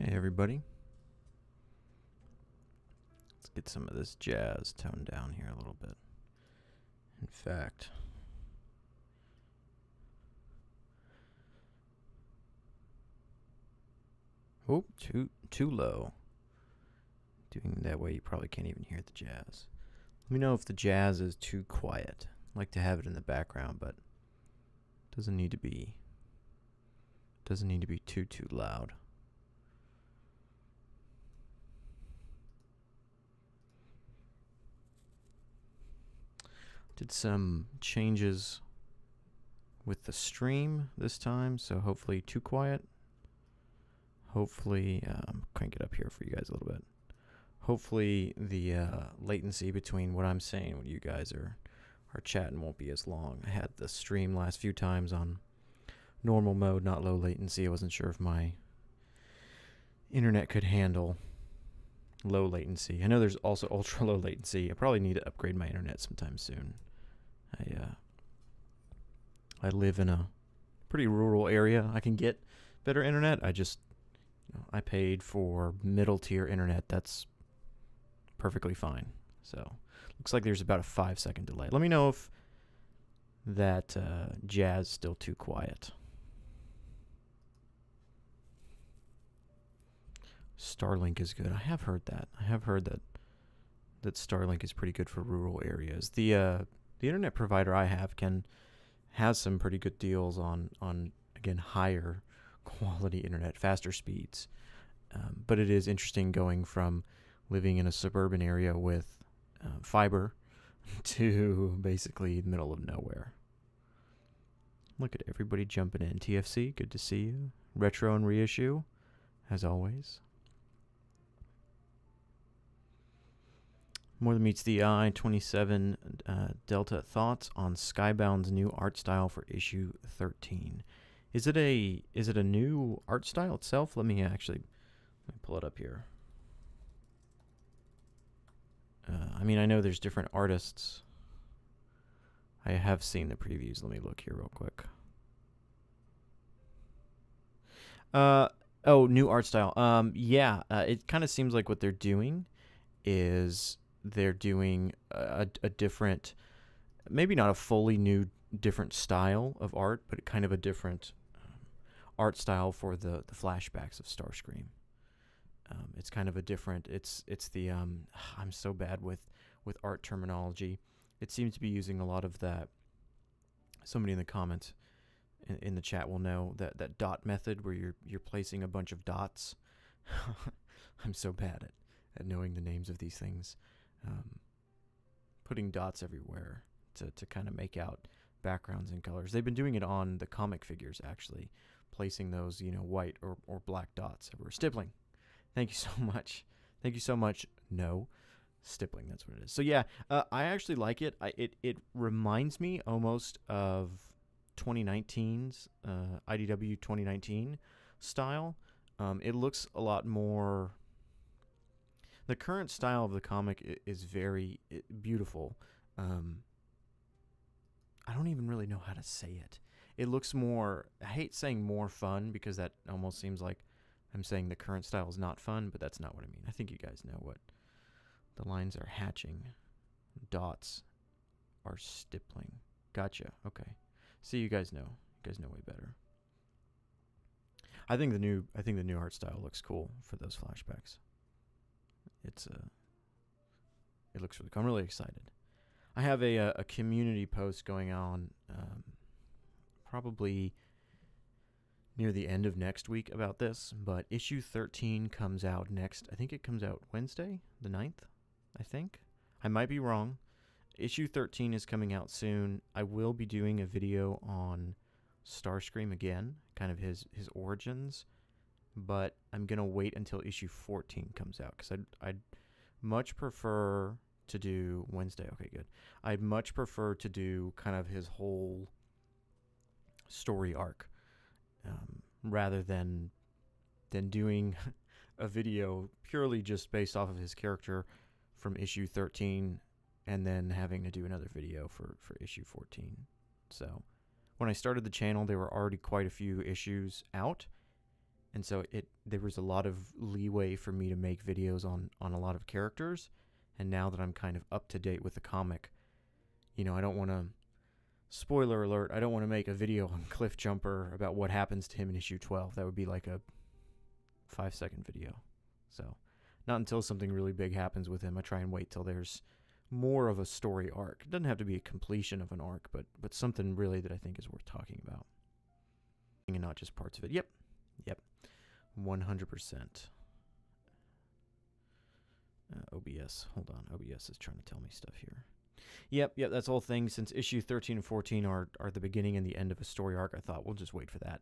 Hey everybody. Let's get some of this jazz toned down here a little bit. In fact, oh, too low. Doing that way you probably can't even hear the jazz. Let me know if the jazz is too quiet. I like to have it in the background, but doesn't need to be too loud. Did some changes with the stream this time, so hopefully too quiet. Hopefully, crank it up here for you guys a little bit. Hopefully the latency between what I'm saying and what you guys are chatting won't be as long. I had the stream last few times on normal mode, not low latency. I wasn't sure if my internet could handle low latency. I know there's also ultra low latency. I probably need to upgrade my internet sometime soon. I live in a pretty rural area. I can get better internet. I paid for middle tier internet. That's perfectly fine. So looks like there's about a 5-second delay. Let me know if that jazz still too quiet. Starlink is good. I have heard that. That Starlink is pretty good for rural areas. The internet provider I have has some pretty good deals on again higher quality internet, faster speeds. But it is interesting going from living in a suburban area with fiber to basically the middle of nowhere. Look at everybody jumping in. TFC, good to see you. Retro and reissue, as always. More Than Meets the Eye, 27 Delta. Thoughts on Skybound's new art style for issue 13. Is it a new art style itself? Let me pull it up here. I know there's different artists. I have seen the previews. Let me look here real quick. New art style. It kind of seems like what they're doing is they're doing a different, maybe not a fully new different style of art, but kind of a different art style for the flashbacks of Starscream. It's kind of a different. It's the I'm so bad with art terminology. It seems to be using a lot of that. Somebody in the comments in the chat will know that dot method where you're placing a bunch of dots. I'm so bad at knowing the names of these things. Putting dots everywhere to kind of make out backgrounds and colors. They've been doing it on the comic figures, actually, placing those white or black dots everywhere. Stippling. Thank you so much. Thank you so much. No, stippling. That's what it is. So yeah, I actually like it. It reminds me almost of 2019's IDW 2019 style. It looks a lot more. The current style of the comic is very beautiful. I don't even really know how to say it. It looks more, I hate saying more fun because that almost seems like I'm saying the current style is not fun, but that's not what I mean. I think you guys know what the lines are hatching. Dots are stippling. Gotcha. Okay. See, you guys know. You guys know way better. I think the new art style looks cool for those flashbacks. It looks really cool. I'm really excited. I have a community post going on probably near the end of next week about this, but issue 13 comes out next. I think it comes out Wednesday, the 9th, I think. I might be wrong. Issue 13 is coming out soon. I will be doing a video on Starscream again, kind of his origins, but I'm going to wait until issue 14 comes out because I'd much prefer to do Wednesday. Okay, good. I'd much prefer to do kind of his whole story arc rather than doing a video purely just based off of his character from issue 13 and then having to do another video for issue 14. So when I started the channel, there were already quite a few issues out, And so there was a lot of leeway for me to make videos on a lot of characters. And now that I'm kind of up to date with the comic, I don't want to, spoiler alert, I don't want to make a video on Cliff Jumper about what happens to him in issue 12. That would be like a 5-second video. So not until something really big happens with him. I try and wait till there's more of a story arc. It doesn't have to be a completion of an arc, but something really that I think is worth talking about. And not just parts of it. Yep. 100%. OBS. Hold on. OBS is trying to tell me stuff here. Yep, that's the whole thing. Since issue 13 and 14 are the beginning and the end of a story arc, I thought we'll just wait for that.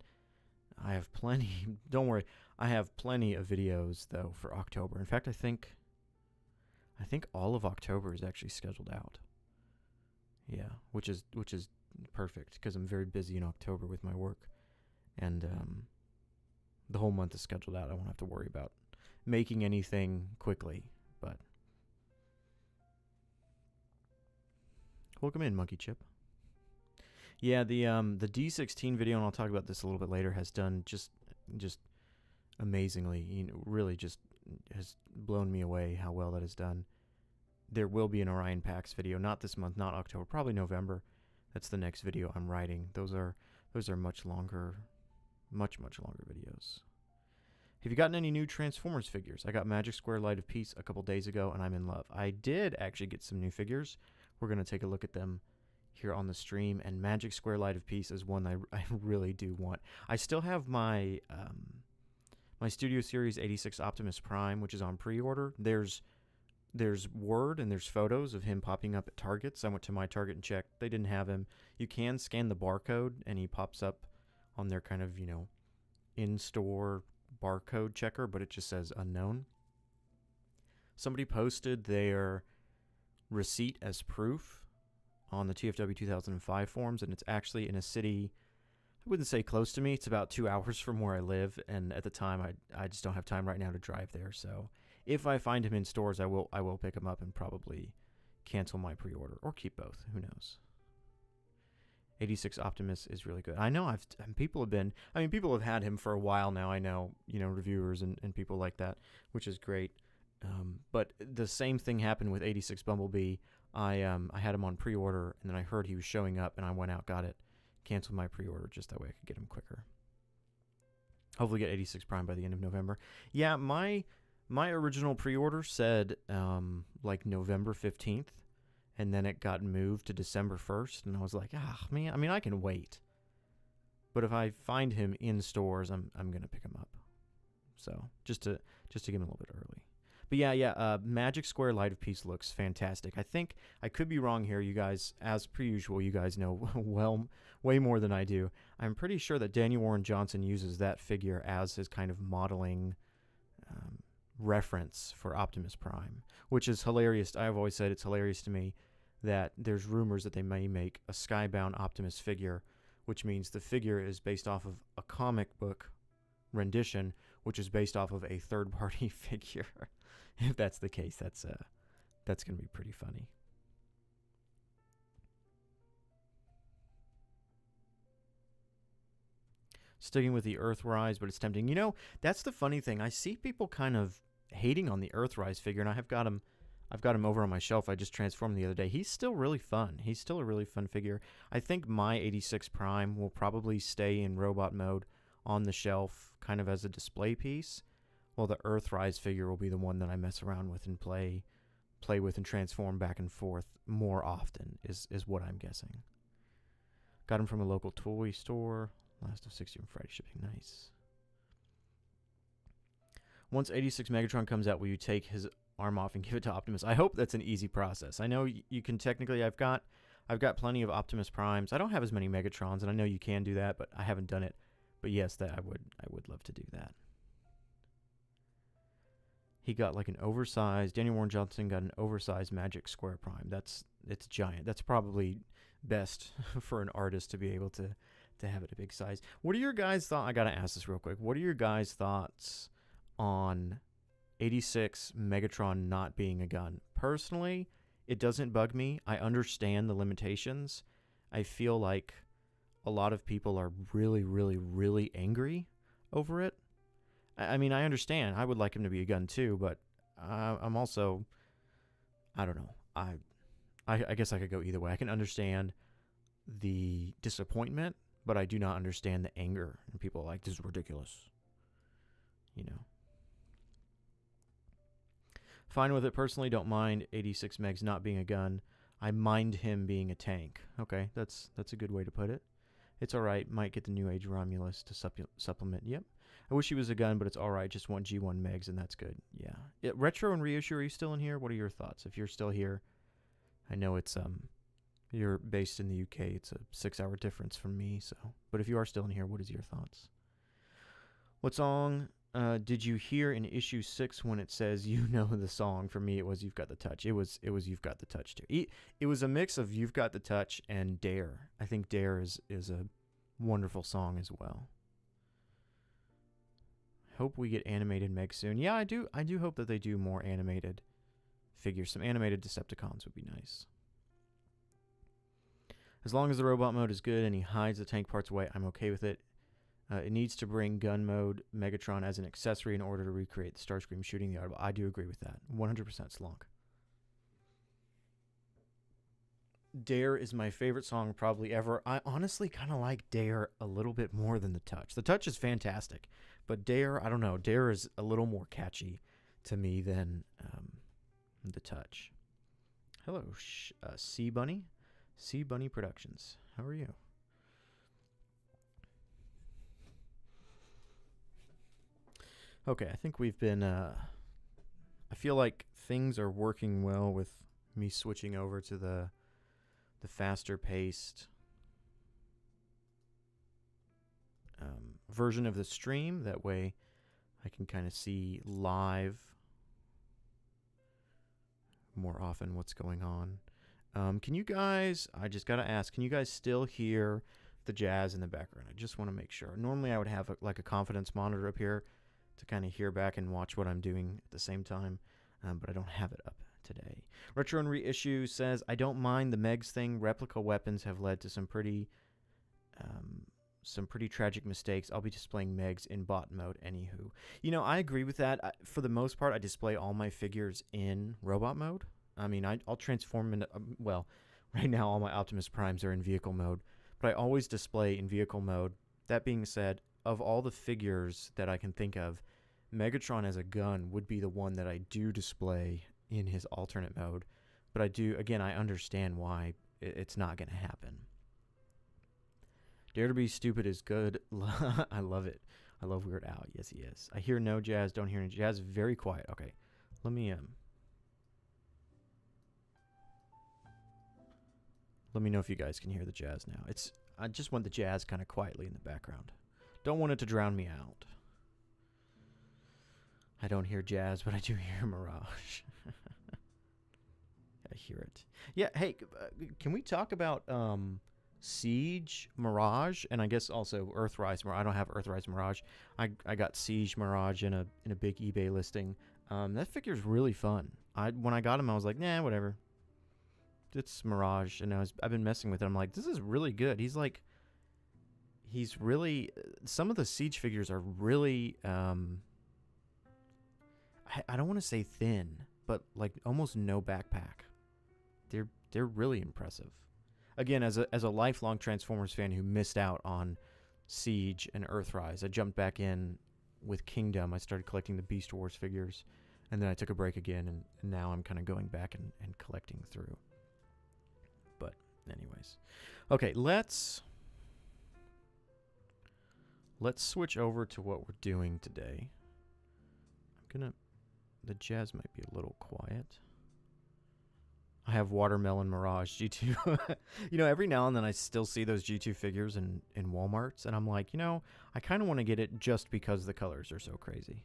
I have plenty. Don't worry. I have plenty of videos, though, for October. In fact, I think all of October is actually scheduled out. Yeah, which is perfect, because I'm very busy in October with my work. And the whole month is scheduled out. I won't have to worry about making anything quickly, but welcome in, Monkey Chip. Yeah, the D16 video, and I'll talk about this a little bit later, has done just amazingly. Really just has blown me away how well that is done. There will be an Orion Pax video, not this month, not October, probably November. That's the next video I'm writing. Those are much longer, much longer videos. Have you gotten any new Transformers figures? I got Magic Square Light of Peace a couple days ago, and I'm in love. I did actually get some new figures. We're going to take a look at them here on the stream, and Magic Square Light of Peace is one I really do want. I still have my my Studio Series 86 Optimus Prime, which is on pre-order. There's word and there's photos of him popping up at Targets. I went to my Target and checked. They didn't have him. You can scan the barcode, and he pops up on their kind of, in-store barcode checker, but it just says unknown. Somebody posted their receipt as proof on the TFW 2005 forums, and it's actually in a city, I wouldn't say close to me. It's about 2 hours from where I live, and at the time, I just don't have time right now to drive there. So if I find him in stores, I will pick him up and probably cancel my pre-order or keep both. Who knows? 86 Optimus is really good. I know people have had him for a while now. I know, reviewers and people like that, which is great. But the same thing happened with 86 Bumblebee. I had him on pre-order, and then I heard he was showing up, and I went out, got it, canceled my pre-order just that way I could get him quicker. Hopefully get 86 Prime by the end of November. Yeah, my original pre-order said like November 15th. And then it got moved to December 1st, and I was like, man, I can wait. But if I find him in stores, I'm going to pick him up. So, just to get him a little bit early. But yeah, Magic Square Light of Peace looks fantastic. I think, I could be wrong here, you guys, as per usual, you guys know way more than I do. I'm pretty sure that Daniel Warren Johnson uses that figure as his kind of modeling reference for Optimus Prime, which is hilarious. I've always said it's hilarious to me that there's rumors that they may make a Skybound Optimus figure, which means the figure is based off of a comic book rendition, which is based off of a third-party figure. If that's the case, that's going to be pretty funny. Sticking with the Earthrise, but it's tempting. That's the funny thing. I see people kind of hating on the Earthrise figure, and I've got him over on my shelf. I just transformed the other day. He's still really fun. He's still a really fun figure. I think my 86 Prime will probably stay in robot mode on the shelf kind of as a display piece, while the Earthrise figure will be the one that I mess around with and play with and transform back and forth more often is what I'm guessing. Got him from a local toy store. Last of 60 on Friday shipping. Nice. Once 86 Megatron comes out, will you take his arm off and give it to Optimus? I hope that's an easy process. I know you can technically. I've got plenty of Optimus Primes. I don't have as many Megatrons, and I know you can do that, but I haven't done it. But yes, that I would love to do that. He got like an oversized. Daniel Warren Johnson got an oversized Magic Square Prime. It's giant. That's probably best for an artist to be able to have it a big size. What are your guys' thoughts? I gotta ask this real quick. What are your guys' thoughts on 86 Megatron not being a gun? Personally, it doesn't bug me. I understand the limitations. I feel like a lot of people are really, really, really angry over it. I mean, I understand. I would like him to be a gun too, but I'm also, I don't know. I guess I could go either way. I can understand the disappointment, but I do not understand the anger. And people are like, this is ridiculous. You know. Fine with it personally. Don't mind 86 megs not being a gun. I mind him being a tank. Okay, that's a good way to put it. It's all right. Might get the New Age Romulus to supplement. Yep. I wish he was a gun, but it's all right. Just want G1 megs, and that's good. Yeah. Retro and Reissue, are you still in here? What are your thoughts? If you're still here, I know it's you're based in the UK. It's a 6-hour difference from me. So, but if you are still in here, what is your thoughts? What song did you hear in issue 6 when it says you know the song? For me, it was You've Got the Touch. It was You've Got the Touch too. It was a mix of You've Got the Touch and Dare. I think Dare is a wonderful song as well. Hope we get animated Meg soon. Yeah, I do hope that they do more animated figures. Some animated Decepticons would be nice. As long as the robot mode is good and he hides the tank parts away, I'm okay with it. It needs to bring gun mode Megatron as an accessory in order to recreate the Starscream shooting the Audible. I do agree with that. 100% Slonk. Dare is my favorite song probably ever. I honestly kind of like Dare a little bit more than The Touch. The Touch is fantastic, but Dare, I don't know. Dare is a little more catchy to me than The Touch. Hello, C Bunny. C Bunny Productions. How are you? Okay, I think we've been, I feel like things are working well with me switching over to the faster paced version of the stream. That way I can kind of see live more often what's going on. Can you guys, I just got to ask, can you guys still hear the jazz in the background? I just want to make sure. Normally I would have like a confidence monitor up here to kind of hear back and watch what I'm doing at the same time, but I don't have it up today. Retro and Reissue says, I don't mind the Megs thing. Replica weapons have led to some pretty tragic mistakes. I'll be displaying Megs in bot mode anywho. You know, I agree with that. For the most part, I display all my figures in robot mode. I mean, I'll transform into, well, right now all my Optimus Primes are in vehicle mode, but I always display in vehicle mode. That being said, of all the figures that I can think of, Megatron as a gun would be the one that I do display in his alternate mode. But I do, again, I understand why it's not going to happen. Dare to be stupid is good. I love it. I love Weird Al. Yes, he is. I hear no jazz, don't hear any jazz. Very quiet. Okay. Let me know if you guys can hear the jazz now. I just want the jazz kind of quietly in the background. Don't want it to drown me out. I don't hear jazz, but I do hear Mirage. I hear it. Yeah, hey, can we talk about Siege Mirage, and I guess also Earthrise Mirage? I don't have Earthrise Mirage. I got Siege Mirage in a big eBay listing. That figure's really fun. When I got him, I was like, nah, whatever. It's Mirage, and I've been messing with it. I'm like, this is really good. He's really, some of the Siege figures are really, I don't want to say thin, but like almost no backpack. They're really impressive. Again, as a lifelong Transformers fan who missed out on Siege and Earthrise, I jumped back in with Kingdom. I started collecting the Beast Wars figures, and then I took a break again, and now I'm kind of going back and collecting through. But anyways, okay, let's switch over to what we're doing today. The jazz might be a little quiet. I have Watermelon Mirage G2. You know, every now and then I still see those G2 figures in Walmarts, and I'm like, you know, I kind of want to get it just because the colors are so crazy.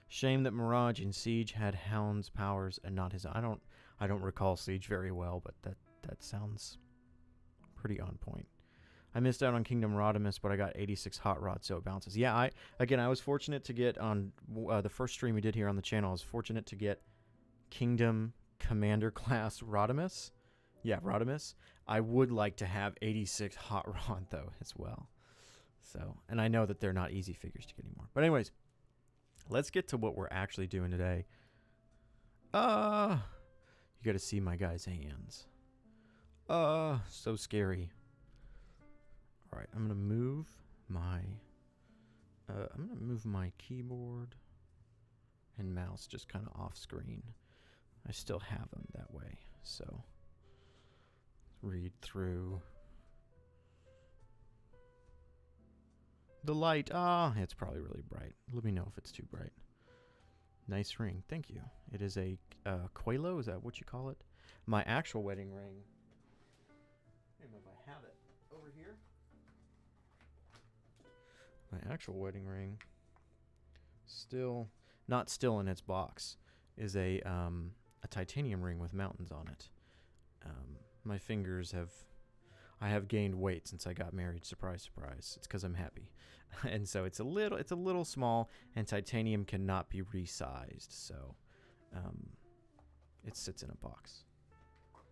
Shame that Mirage in Siege had Hound's powers and not his. I don't recall Siege very well, but that sounds pretty on point. I missed out on Kingdom Rodimus, but I got 86 Hot Rod, so it bounces. Yeah, I was fortunate to get on the first stream we did here on the channel. I was fortunate to get Kingdom Commander class Rodimus, Yeah, Rodimus. I would like to have 86 Hot Rod, though, as well. So, and I know that they're not easy figures to get anymore. But anyways, let's get to what we're actually doing today. You got to see my guy's hands. So scary. All right, I'm going to move my keyboard and mouse just kind of off screen. I still have them that way. So, let's read through. The light, it's probably really bright. Let me know if it's too bright. Nice ring, thank you. It is a Quelo, is that what you call it? My actual wedding ring. I don't know if I have it over here. My actual wedding ring, not still in its box, is a titanium ring with mountains on it. My fingers I have gained weight since I got married. Surprise, surprise. It's because I'm happy. And so it's a little small, and titanium cannot be resized. So it sits in a box.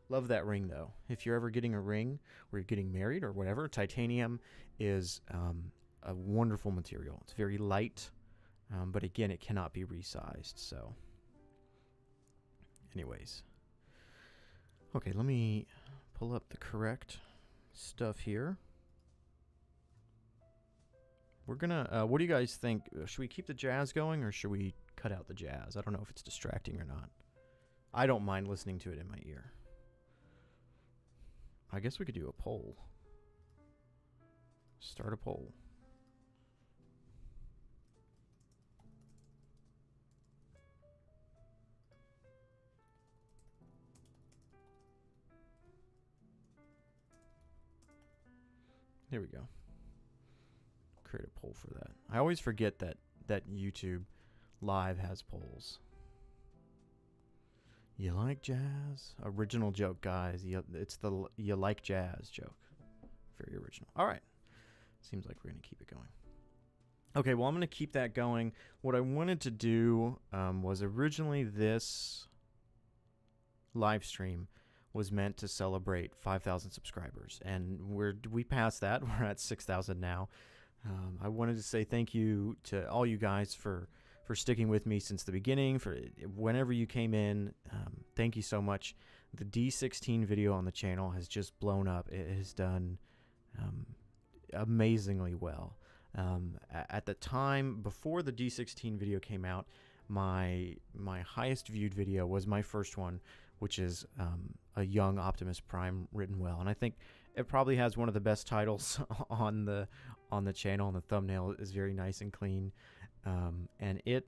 Love that ring, though. If you're ever getting a ring or you're getting married or whatever, titanium is a wonderful material. It's very light, but again, it cannot be resized. So anyways. Okay, let me pull up the correct stuff here. We're gonna what do you guys think? Should we keep the jazz going or should we cut out the jazz? I don't know if it's distracting or not. I don't mind listening to it in my ear. I guess we could do a poll. Start a poll. There we go. Create a poll for that. I always forget that YouTube Live has polls. You like jazz? Original joke, guys. It's the you like jazz joke. Very original. All right. Seems like we're going to keep it going. Okay, well, I'm going to keep that going. What I wanted to do was originally this live stream was meant to celebrate 5,000 subscribers, and we passed that. We're at 6,000 now. I wanted to say thank you to all you guys for sticking with me since the beginning, for whenever you came in. Thank you so much. The D16 video on the channel has just blown up. It has done amazingly well. At the time, before the D16 video came out, my highest viewed video was my first one, which is a young Optimus Prime written well, and I think it probably has one of the best titles on the channel, and the thumbnail is very nice and clean. And it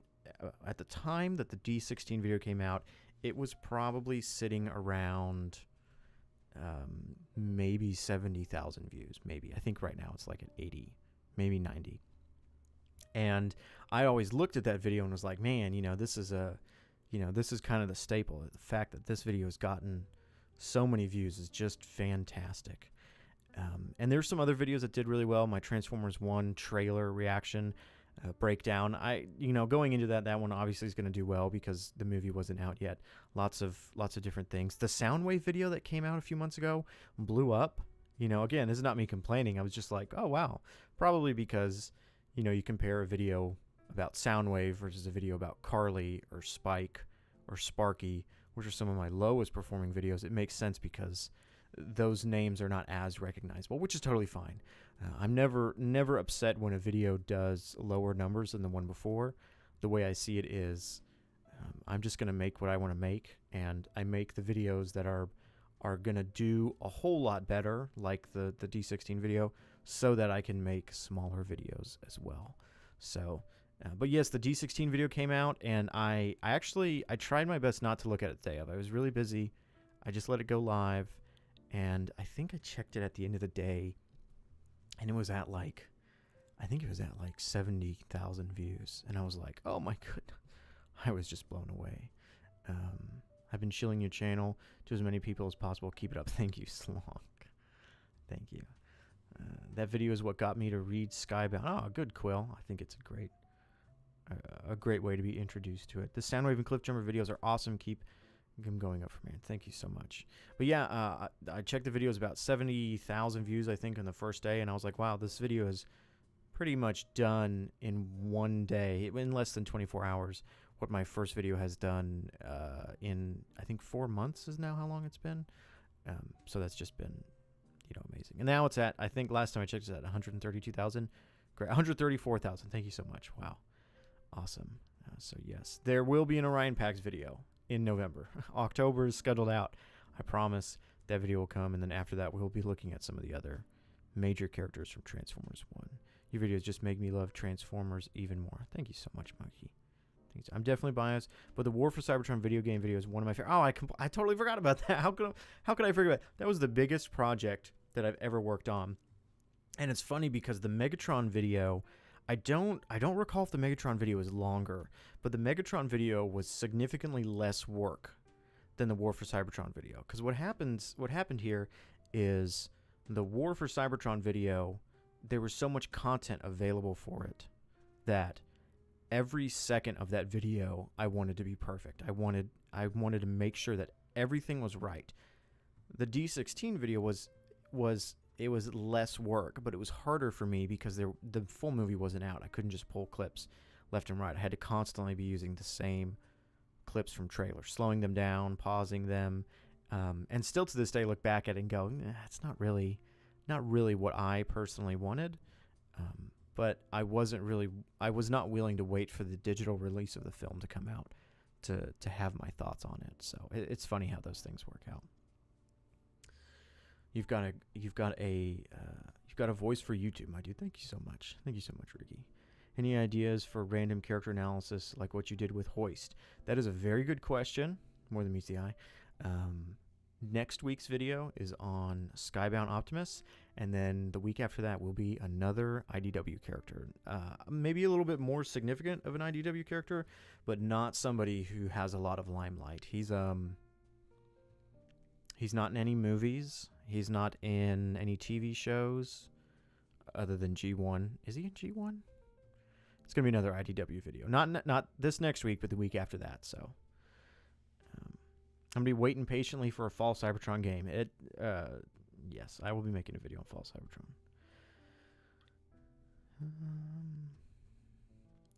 at the time that the D16 video came out, it was probably sitting around maybe 70,000 views. Maybe I think right now it's like at 80, maybe 90. And I always looked at that video and was like, man, this is kind of the staple. The fact that this video has gotten so many views is just fantastic. And there's some other videos that did really well. My Transformers 1 trailer reaction breakdown. Going into that one obviously is going to do well because the movie wasn't out yet. Lots of different things. The Soundwave video that came out a few months ago blew up. Again, this is not me complaining. I was just like, oh wow, probably because you compare a video about Soundwave versus a video about Carly or Spike or Sparky, which are some of my lowest performing videos. It makes sense because those names are not as recognizable, which is totally fine. I'm never upset when a video does lower numbers than the one before. The way I see it is I'm just going to make what I want to make, and I make the videos that are going to do a whole lot better, like the D16 video, so that I can make smaller videos as well. So but yes, the D16 video came out, and I tried my best not to look at it the day of. I was really busy. I just let it go live, and I think I checked it at the end of the day, and it was at like 70,000 views, and I was like, oh my goodness. I was just blown away. I've been shilling your channel to as many people as possible. Keep it up. Thank you, Slonk. Thank you. That video is what got me to read Skybound. Oh, good, Quill. I think it's a great way to be introduced to it. The Soundwave and Cliffjumper videos are awesome. Keep I'm going up from here. Thank you so much. But yeah, I checked the videos, about 70,000 views, I think, on the first day, and I was like, wow, this video is pretty much done in one day, in less than 24 hours. What my first video has done in, I think, 4 months is now how long it's been. So that's just been, amazing. And now it's at, I think last time I checked, it's at 132,000. Great, 134,000. Thank you so much. Wow, awesome. So yes, there will be an Orion Pax video in November. October is scheduled out. I promise that video will come, and then after that, we'll be looking at some of the other major characters from Transformers 1. Your videos just make me love Transformers even more. Thank you so much, Monkey. I'm definitely biased, but the War for Cybertron video game video is one of my favorite. Oh, I totally forgot about that. How could I forget? That was the biggest project that I've ever worked on, and it's funny because the Megatron video, I don't recall if the Megatron video is longer, but the Megatron video was significantly less work than the War for Cybertron video. Because what happened here is the War for Cybertron video, there was so much content available for it that every second of that video I wanted to be perfect. I wanted to make sure that everything was right. The D16 video was less work, but it was harder for me because the full movie wasn't out. I couldn't just pull clips left and right. I had to constantly be using the same clips from trailers, slowing them down, pausing them, and still to this day look back at it and go, it's not really what I personally wanted. But I was not willing to wait for the digital release of the film to come out to have my thoughts on it. So it's funny how those things work out. You've got a voice for YouTube, my dude. Thank you so much. Thank you so much, Ricky. Any ideas for random character analysis like what you did with Hoist? That is a very good question. More than meets the eye. Next week's video is on Skybound Optimus, and then the week after that will be another IDW character. Maybe a little bit more significant of an IDW character, but not somebody who has a lot of limelight. He's not in any movies. He's not in any TV shows other than G1. Is he in G1? It's going to be another IDW video. Not this next week, but the week after that, so... I'm going to be waiting patiently for a Fall Cybertron game. Yes, I will be making a video on Fall Cybertron.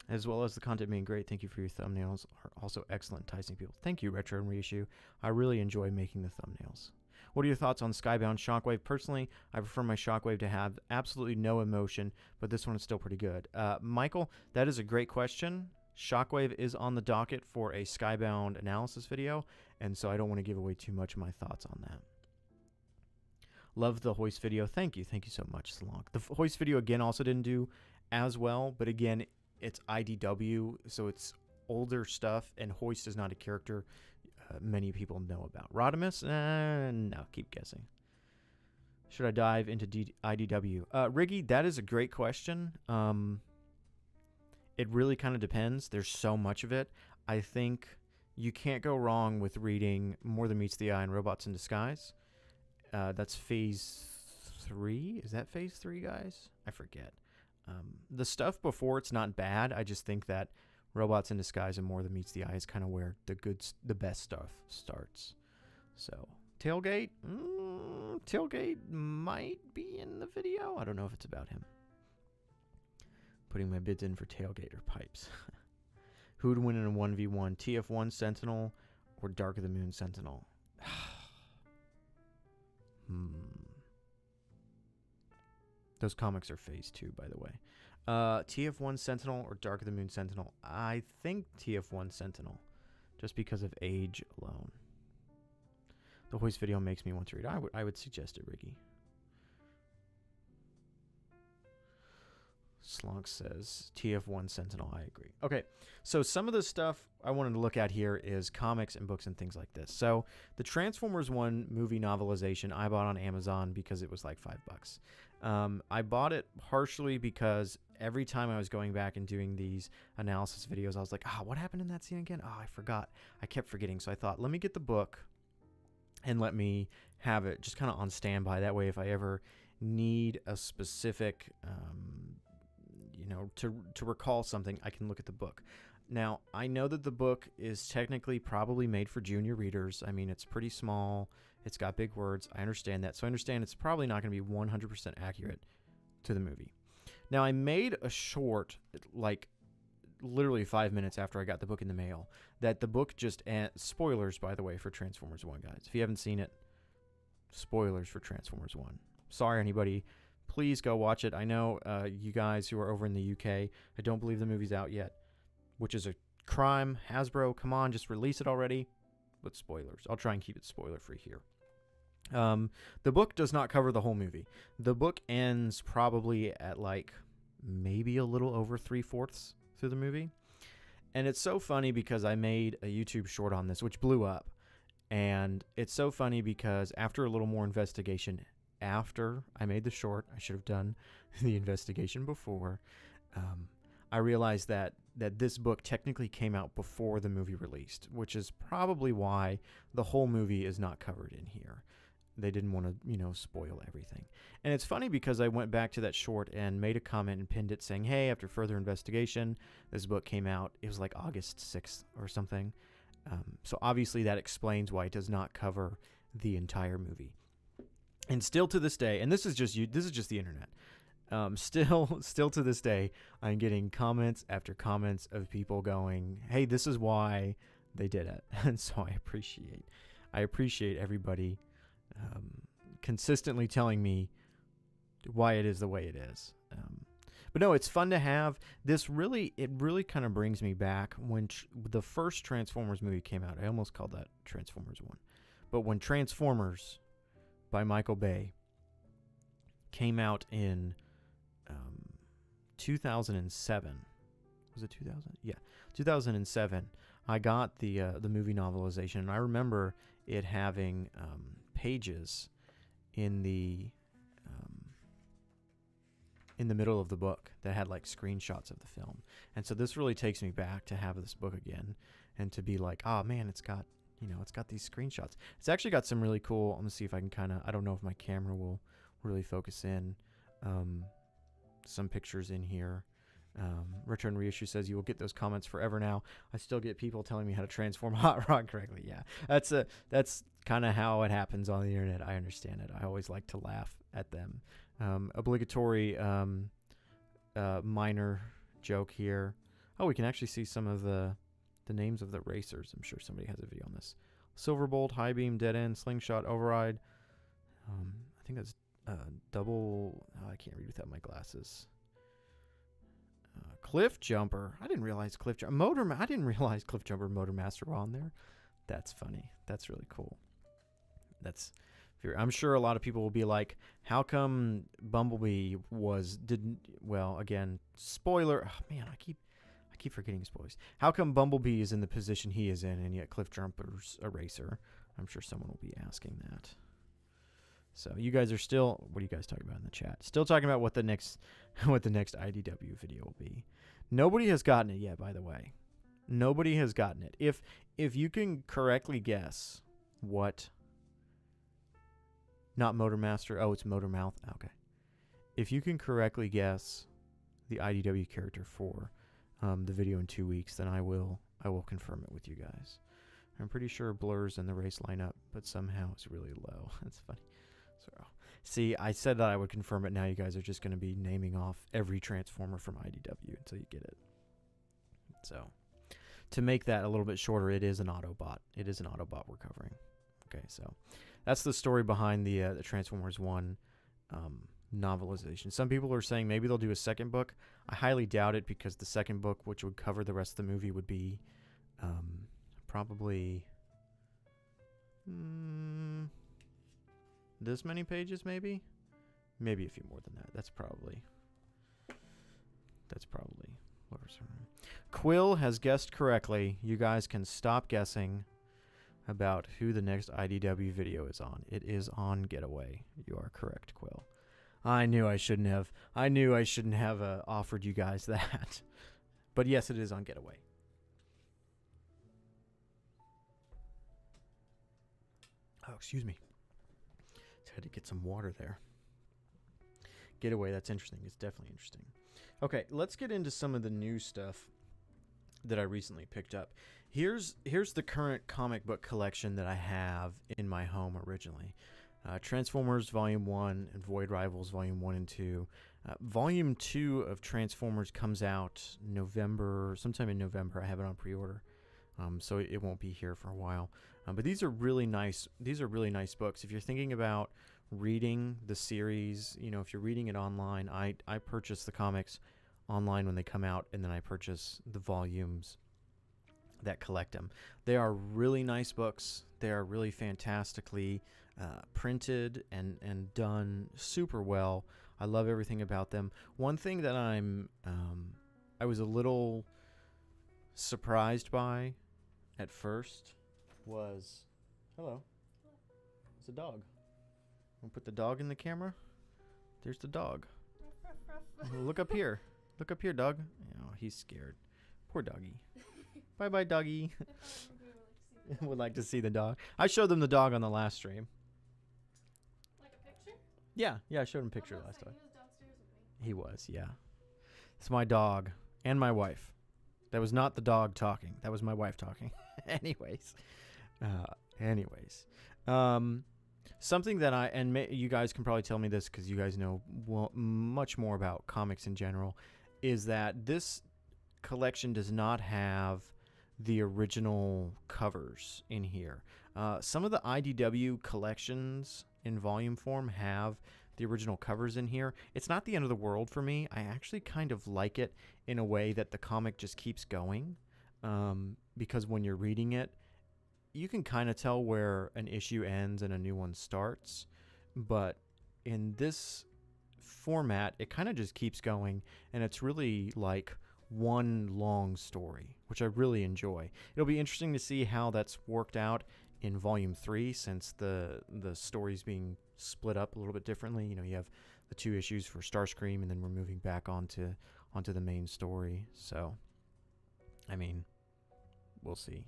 As well as the content being great, thank you for your thumbnails. Are also excellent, enticing people. Thank you, Retro and Reissue. I really enjoy making the thumbnails. What are your thoughts on Skybound Shockwave? Personally, I prefer my Shockwave to have absolutely no emotion, but this one is still pretty good. Michael, that is a great question. Shockwave is on the docket for a Skybound analysis video, and so I don't want to give away too much of my thoughts on that. Love the Hoist video. Thank you so much, Slonk. The Hoist video, again, also didn't do as well, but again, it's IDW, so it's older stuff, and Hoist is not a character many people know about. Rodimus? No, keep guessing. Should I dive into IDW? Riggy, that is a great question. It really kind of depends. There's so much of it. I think you can't go wrong with reading More Than Meets the Eye and Robots in Disguise. That's Phase 3? Is that Phase 3, guys? I forget. The stuff before it's not bad. I just think that Robots in Disguise and More Than Meets the Eye is kind of where the best stuff starts. So, Tailgate? Tailgate might be in the video. I don't know if it's about him. Putting my bids in for Tailgate or Pipes. Who would win in a 1v1? TF1 Sentinel or Dark of the Moon Sentinel? Those comics are Phase 2, by the way. TF1 Sentinel or Dark of the Moon Sentinel? I think TF1 Sentinel, just because of age alone. The Hoist video makes me want to read. I would suggest it, Ricky. Slonk says TF1 Sentinel. I agree. Okay, so some of the stuff I wanted to look at here is comics and books and things like this. So the Transformers 1 movie novelization I bought on Amazon because it was like $5. I bought it partially because every time I was going back and doing these analysis videos, I was like, what happened in that scene again? I forgot. I kept forgetting. So I thought, let me get the book and let me have it just kind of on standby. That way, if I ever need a specific... to recall something, I can look at the book. Now, I know that the book is technically probably made for junior readers. I mean, it's pretty small. It's got big words. I understand that. So I understand it's probably not going to be 100% accurate to the movie. Now, I made a short, like literally 5 minutes after I got the book in the mail, that the book just spoilers, by the way, for Transformers 1, guys. If you haven't seen it, spoilers for Transformers 1. Sorry, anybody. Please go watch it. I know you guys who are over in the UK, I don't believe the movie's out yet, which is a crime. Hasbro, come on, just release it already. With spoilers. I'll try and keep it spoiler-free here. The book does not cover the whole movie. The book ends probably at like maybe a little over 3/4 through the movie. And it's so funny because I made a YouTube short on this, which blew up. And it's so funny because after a little more investigation, after I made the short, I should have done the investigation before, I realized that this book technically came out before the movie released, which is probably why the whole movie is not covered in here. They didn't want to, spoil everything. And it's funny because I went back to that short and made a comment and pinned it saying, hey, after further investigation, this book came out. It was like August 6th or something. So obviously that explains why it does not cover the entire movie. And still to this day, and this is just the internet. Still to this day, I'm getting comments after comments of people going, hey, this is why they did it. And so I appreciate everybody consistently telling me why it is the way it is. But no, it's fun to have this. It really kind of brings me back when the first Transformers movie came out. I almost called that Transformers 1. But when Transformers by Michael Bay came out in 2007. Was it 2000? Yeah, 2007. I got the movie novelization, and I remember it having pages in the middle of the book that had like screenshots of the film. And so this really takes me back to have this book again and to be like, oh man, it's got these screenshots. It's actually got some really cool, I'm gonna see if I can I don't know if my camera will really focus in, some pictures in here. Return Reissue says you will get those comments forever now. I still get people telling me how to transform Hot Rod correctly. Yeah, that's kind of how it happens on the internet. I understand it. I always like to laugh at them. Obligatory minor joke here. Oh, we can actually see some of the names of the racers. I'm sure somebody has a video on this. Silverbolt, High Beam, Dead End, Slingshot, Override. I think that's double. Oh, I can't read without my glasses. Cliff Jumper. I didn't realize Cliff Jumper. I didn't realize Cliff Jumper and Motor Master were on there. That's funny. That's really cool. I'm sure a lot of people will be like, how come Bumblebee again, spoiler. Oh man, I keep forgetting spoilers. How come Bumblebee is in the position he is in and yet Cliff Jumper's a racer? I'm sure someone will be asking that. So you guys are still, what are you guys talking about in the chat? Still talking about what the next IDW video will be. Nobody has gotten it yet, by the way. Nobody has gotten it. If you can correctly guess what, not Motor Master, oh, it's Motor Mouth. Okay. If you can correctly guess the IDW character for the video in 2 weeks, then I will confirm it with you guys. I'm pretty sure Blur's in the race lineup, but somehow it's really low. That's funny. So, see, I said that I would confirm it. Now you guys are just going to be naming off every Transformer from IDW until you get it. So, to make that a little bit shorter, it is an Autobot. It is an Autobot we're covering. Okay, so that's the story behind the Transformers 1 novelization. Some people are saying maybe they'll do a second book. I highly doubt it because the second book, which would cover the rest of the movie, would be probably this many pages, maybe a few more than that. That's probably Quill has guessed correctly. You guys can stop guessing about who the next IDW video is on. It is on Getaway. You are correct, Quill. I knew I shouldn't have offered you guys that. But yes, it is on Getaway. Oh, excuse me. Just had to get some water there. Getaway, that's interesting. It's definitely interesting. Okay, let's get into some of the new stuff that I recently picked up. Here's the current comic book collection that I have in my home originally. Transformers Volume 1 and Void Rivals Volume 1 and 2. Volume 2 of Transformers comes out sometime in November. I have it on pre-order, so it won't be here for a while. But these are really nice. These are really nice books. If you're thinking about reading the series, if you're reading it online, I purchase the comics online when they come out, and then I purchase the volumes that collect them. They are really nice books. They are really fantastically printed and done super well. I love everything about them. One thing that I was a little surprised by at first was, hello, it's a dog. We'll put the dog in the camera. There's the dog. Look up here. Look up here, dog. Oh, he's scared. Poor doggy. Bye-bye, doggy. Would like to see the dog. I showed them the dog on the last stream. Like a picture? Yeah, I showed him a picture last time. He was downstairs with me. He was, yeah. It's my dog and my wife. That was not the dog talking. That was my wife talking. Anyways. Something that you guys can probably tell me this because you guys know much more about comics in general, is that this collection does not have the original covers in here. Some of the IDW collections in volume form have the original covers in here. It's not the end of the world for me. I actually kind of like it in a way that the comic just keeps going, because when you're reading it, you can kind of tell where an issue ends and a new one starts. But in this format, it kind of just keeps going, and it's really like one long story, which I really enjoy. It'll be interesting to see how that's worked out in volume 3, since the story's being split up a little bit differently. You have the 2 issues for Starscream, and then we're moving back onto the main story. So, I mean, we'll see.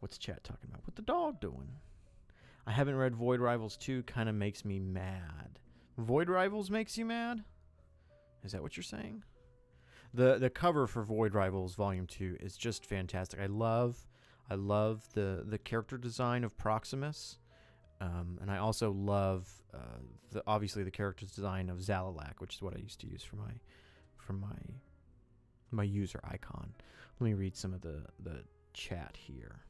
What's chat talking about? What the dog doing? I haven't read Void Rivals 2. Kind of makes me mad. Void Rivals makes you mad? Is that what you're saying? The cover for Void Rivals Volume 2 is just fantastic. I love the character design of Proximus, and I also love obviously the character design of Zalalak, which is what I used to use for my user icon. Let me read some of the chat here.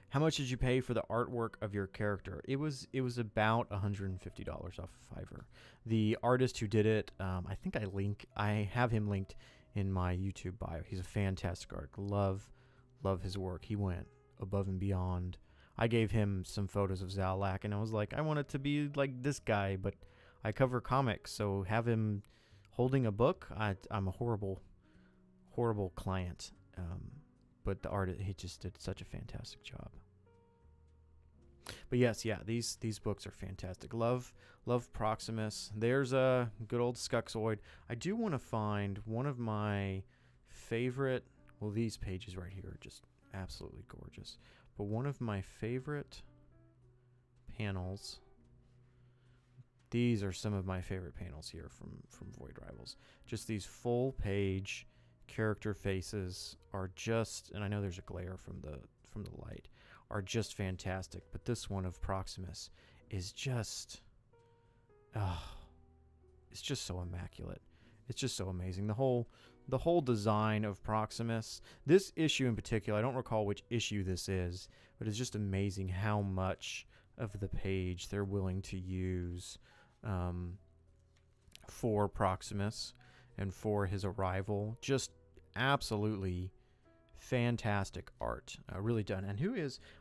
How much did you pay for the artwork of your character? It was about $150 off Fiverr. The artist who did it, I have him linked in my YouTube bio. He's a fantastic artist. Love his work. He went above and beyond. I gave him some photos of Zalak, and I was like, I want it to be like this guy, but I cover comics, so have him holding a book. I'm a horrible client. But the artist, he just did such a fantastic job. But yes, these books are fantastic. Love Proximus. There's a good old Skuxoid. I do want to find one of my favorite. Well, these pages right here are just absolutely gorgeous. But one of my favorite panels. These are some of my favorite panels here from Void Rivals. Just these full page character faces are just, and I know there's a glare from the light, are just fantastic. But this one of Proximus is just, it's just so immaculate. It's just so amazing. The whole design of Proximus, this issue in particular, I don't recall which issue this is, but it's just amazing how much of the page they're willing to use for Proximus and for his arrival. Just absolutely fantastic art, really done. And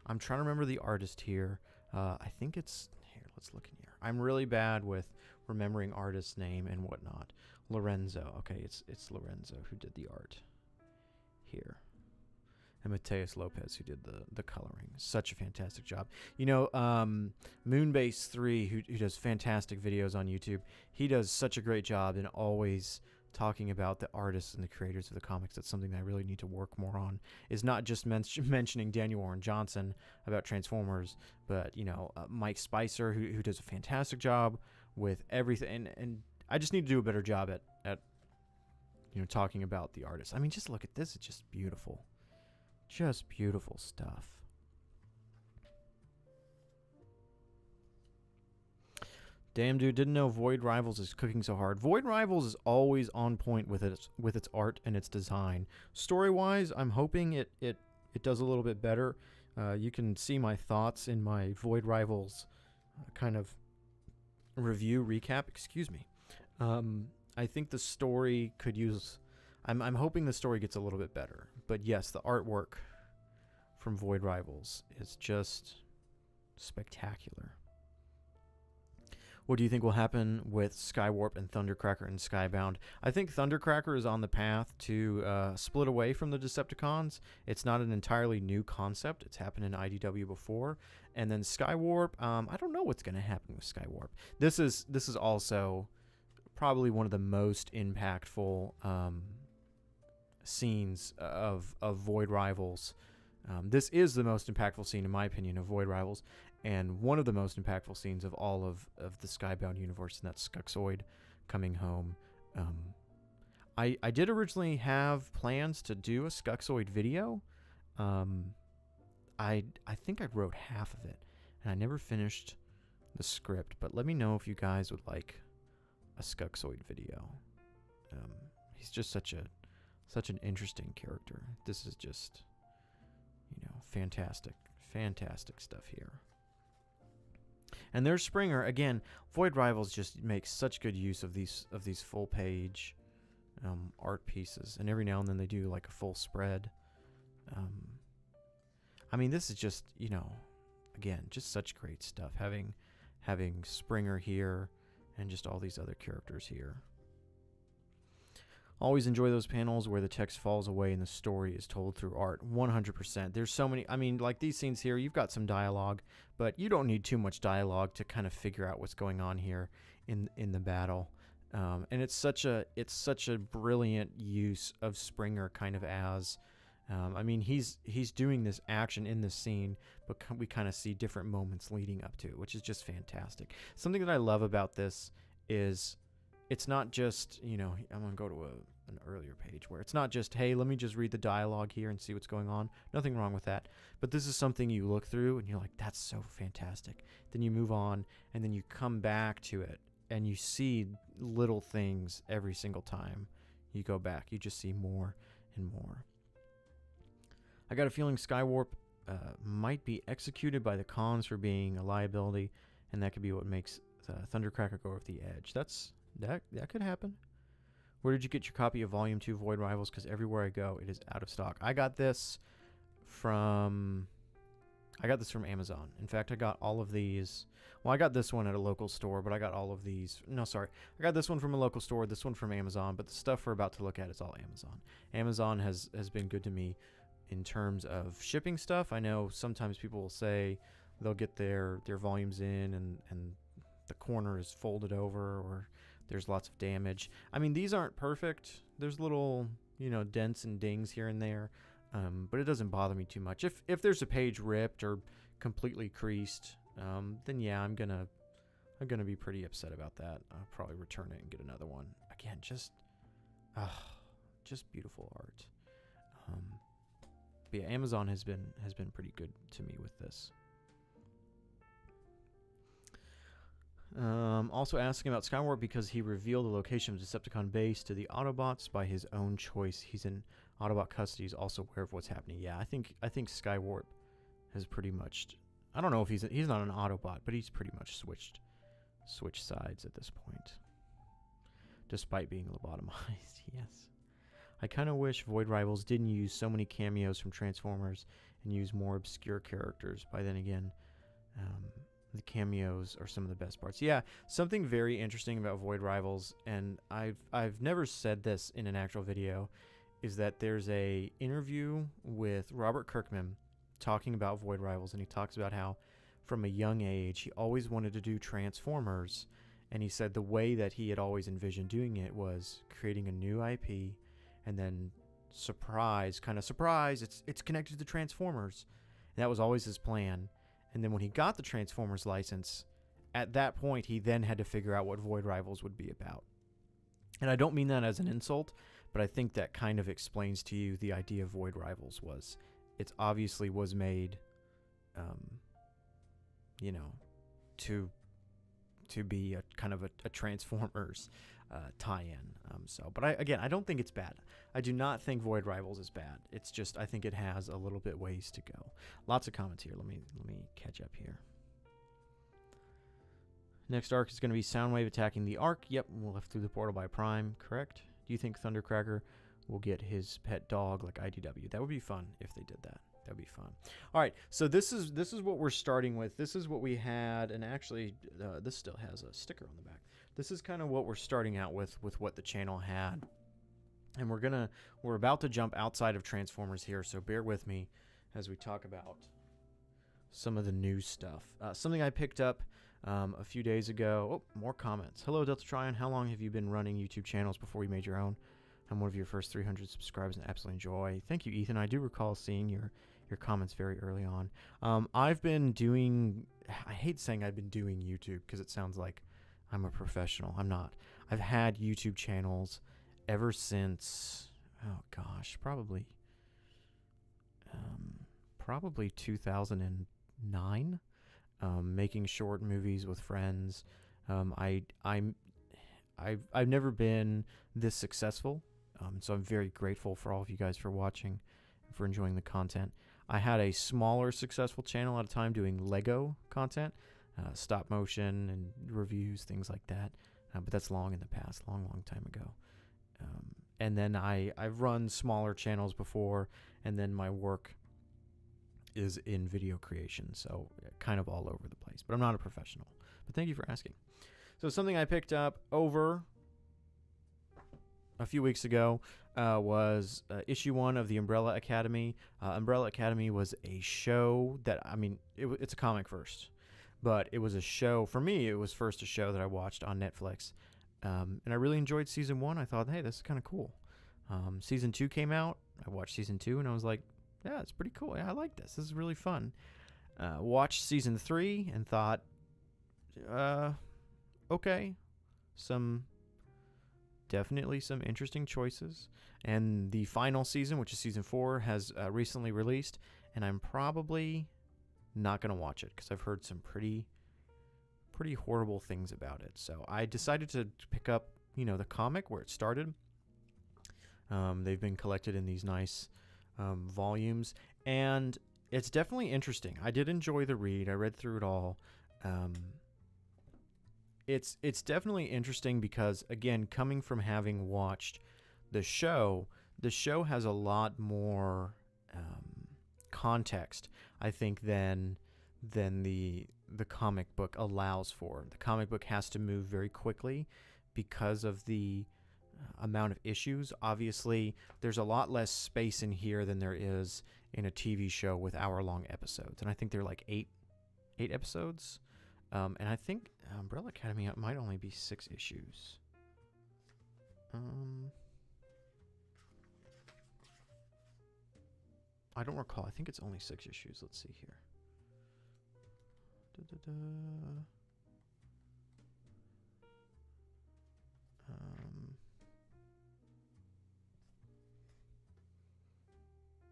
I'm trying to remember the artist here. I think it's here. Let's look in here. I'm really bad with remembering artist's name and whatnot. Lorenzo. Okay, it's Lorenzo who did the art here, and Mateus Lopez who did the coloring. Such a fantastic job. Moonbase 3 who does fantastic videos on YouTube. He does such a great job in always talking about the artists and the creators of the comics. That's something that I really need to work more on, is not just mentioning Daniel Warren Johnson about Transformers, but Mike Spicer who does a fantastic job with everything. And I just need to do a better job at talking about the artist. I mean, just look at this. It's just beautiful. Just beautiful stuff. Damn, dude, didn't know Void Rivals is cooking so hard. Void Rivals is always on point with its art and its design. Story-wise, I'm hoping it does a little bit better. You can see my thoughts in my Void Rivals kind of review recap. Excuse me. I think the story could use... I'm hoping the story gets a little bit better. But yes, the artwork from Void Rivals is just spectacular. What do you think will happen with Skywarp and Thundercracker and Skybound? I think Thundercracker is on the path to split away from the Decepticons. It's not an entirely new concept. It's happened in IDW before. And then Skywarp, I don't know what's going to happen with Skywarp. This is also probably one of the most impactful scenes of Void Rivals. This is the most impactful scene, in my opinion, of Void Rivals. And one of the most impactful scenes of all of the Skybound universe, and that's Skuxoid coming home. I did originally have plans to do a Skuxoid video. I think I wrote half of it, and I never finished the script. But let me know if you guys would like a Skuxoid video. He's just such an interesting character. This is just, fantastic stuff here. And there's Springer again. Void Rivals just makes such good use of these full page art pieces, and every now and then they do like a full spread. I mean, this is just again, just such great stuff. Having Springer here and just all these other characters here. Always enjoy those panels where the text falls away and the story is told through art. 100%. There's so many. I mean, like these scenes here, you've got some dialogue, but you don't need too much dialogue to kind of figure out what's going on here in the battle. And it's such a brilliant use of Springer kind of as. I mean, he's doing this action in this scene, but we kind of see different moments leading up to it, which is just fantastic. Something that I love about this is it's not just, I'm going to go to an earlier page where it's not just, hey, let me just read the dialogue here and see what's going on. Nothing wrong with that. But this is something you look through and you're like, that's so fantastic. Then you move on and then you come back to it and you see little things every single time you go back. You just see more and more. I got a feeling Skywarp might be executed by the cons for being a liability, and that could be what makes Thundercracker go over the edge. That could happen. Where did you get your copy of Volume 2 Void Rivals? Because everywhere I go, it is out of stock. I got this from Amazon. In fact, I got all of these. Well, I got this one at a local store, but I got all of these. No, sorry. I got this one from a local store, this one from Amazon, but the stuff we're about to look at is all Amazon. Amazon has been good to me in terms of shipping stuff. I know sometimes people will say they'll get their volumes in and the corner is folded over or there's lots of damage. I mean, these aren't perfect. There's little, dents and dings here and there, but it doesn't bother me too much. If there's a page ripped or completely creased, then yeah, I'm gonna be pretty upset about that. I'll probably return it and get another one. Again, just beautiful art. But yeah, Amazon has been pretty good to me with this. Also asking about Skywarp because he revealed the location of Decepticon base to the Autobots by his own choice. He's in Autobot custody. He's also aware of what's happening. Yeah, I think Skywarp has pretty much. I don't know if he's not an Autobot, but he's pretty much switched sides at this point, despite being lobotomized. Yes. I kind of wish Void Rivals didn't use so many cameos from Transformers and use more obscure characters. By then again, the cameos are some of the best parts. Yeah, something very interesting about Void Rivals, and I've never said this in an actual video, is that there's a interview with Robert Kirkman talking about Void Rivals, and he talks about how from a young age he always wanted to do Transformers, and he said the way that he had always envisioned doing it was creating a new IP and then surprise, it's connected to the Transformers. And that was always his plan. And then when he got the Transformers license, at that point, he then had to figure out what Void Rivals would be about. And I don't mean that as an insult, but I think that kind of explains to you the idea of Void Rivals was. It obviously was made, you know, to be a kind of a Transformers tie-in. But I don't think it's bad. I do not think Void Rivals is bad. It's just I think it has a little bit ways to go. Lots of comments here. Let me catch up here. Next arc is going to be Soundwave attacking the Ark. Yep, we'll have through the portal by Prime. Correct. Do you think Thundercracker will get his pet dog like IDW? That would be fun if they did that. That would be fun. All right, so this is what we're starting with. This is what we had, and actually, this still has a sticker on the back. This is kind of what we're starting out with what the channel had, and we're about to jump outside of Transformers here. So bear with me as we talk about some of the new stuff. Something I picked up a few days ago. Oh, more comments. Hello, Delta Tryon. How long have you been running YouTube channels before you made your own? I'm one of your first 300 subscribers and absolutely enjoy. Thank you, Ethan. I do recall seeing your comments very early on. I've been doing, I hate saying I've been doing YouTube because it sounds like I'm a professional. I'm not. I've had YouTube channels ever since, oh gosh, probably 2009. Making short movies with friends. I've never been this successful, so I'm very grateful for all of you guys for watching and for enjoying the content. I had a smaller successful channel at a time doing Lego content, stop motion and reviews, things like that, but that's long in the past, long time ago. And then I've run smaller channels before, and then my work is in video creation, so kind of all over the place, but I'm not a professional. But thank you for asking. So something I picked up over a few weeks ago was issue 1 of the Umbrella Academy. Umbrella Academy was a show that, I mean, it's a comic first, but it was a show, for me, it was first a show that I watched on Netflix, and I really enjoyed season 1. I thought, hey, this is kind of cool. Season 2 came out. I watched season 2, and I was like, yeah, it's pretty cool. Yeah, I like this. This is really fun. Watched season 3 and thought, okay, definitely some interesting choices. And the final season, which is season 4, has recently released, and I'm probably not going to watch it because I've heard some pretty horrible things about it. So I decided to pick up, the comic where it started. They've been collected in these nice volumes, and it's definitely interesting. I did enjoy the read. I read through it all. It's definitely interesting because, again, coming from having watched the show has a lot more context, I think, than the comic book allows for. The comic book has to move very quickly because of the amount of issues. Obviously, there's a lot less space in here than there is in a TV show with hour-long episodes, and I think they're like eight episodes. And I think Umbrella Academy might only be 6 issues. I don't recall. I think it's only 6 issues. Let's see here.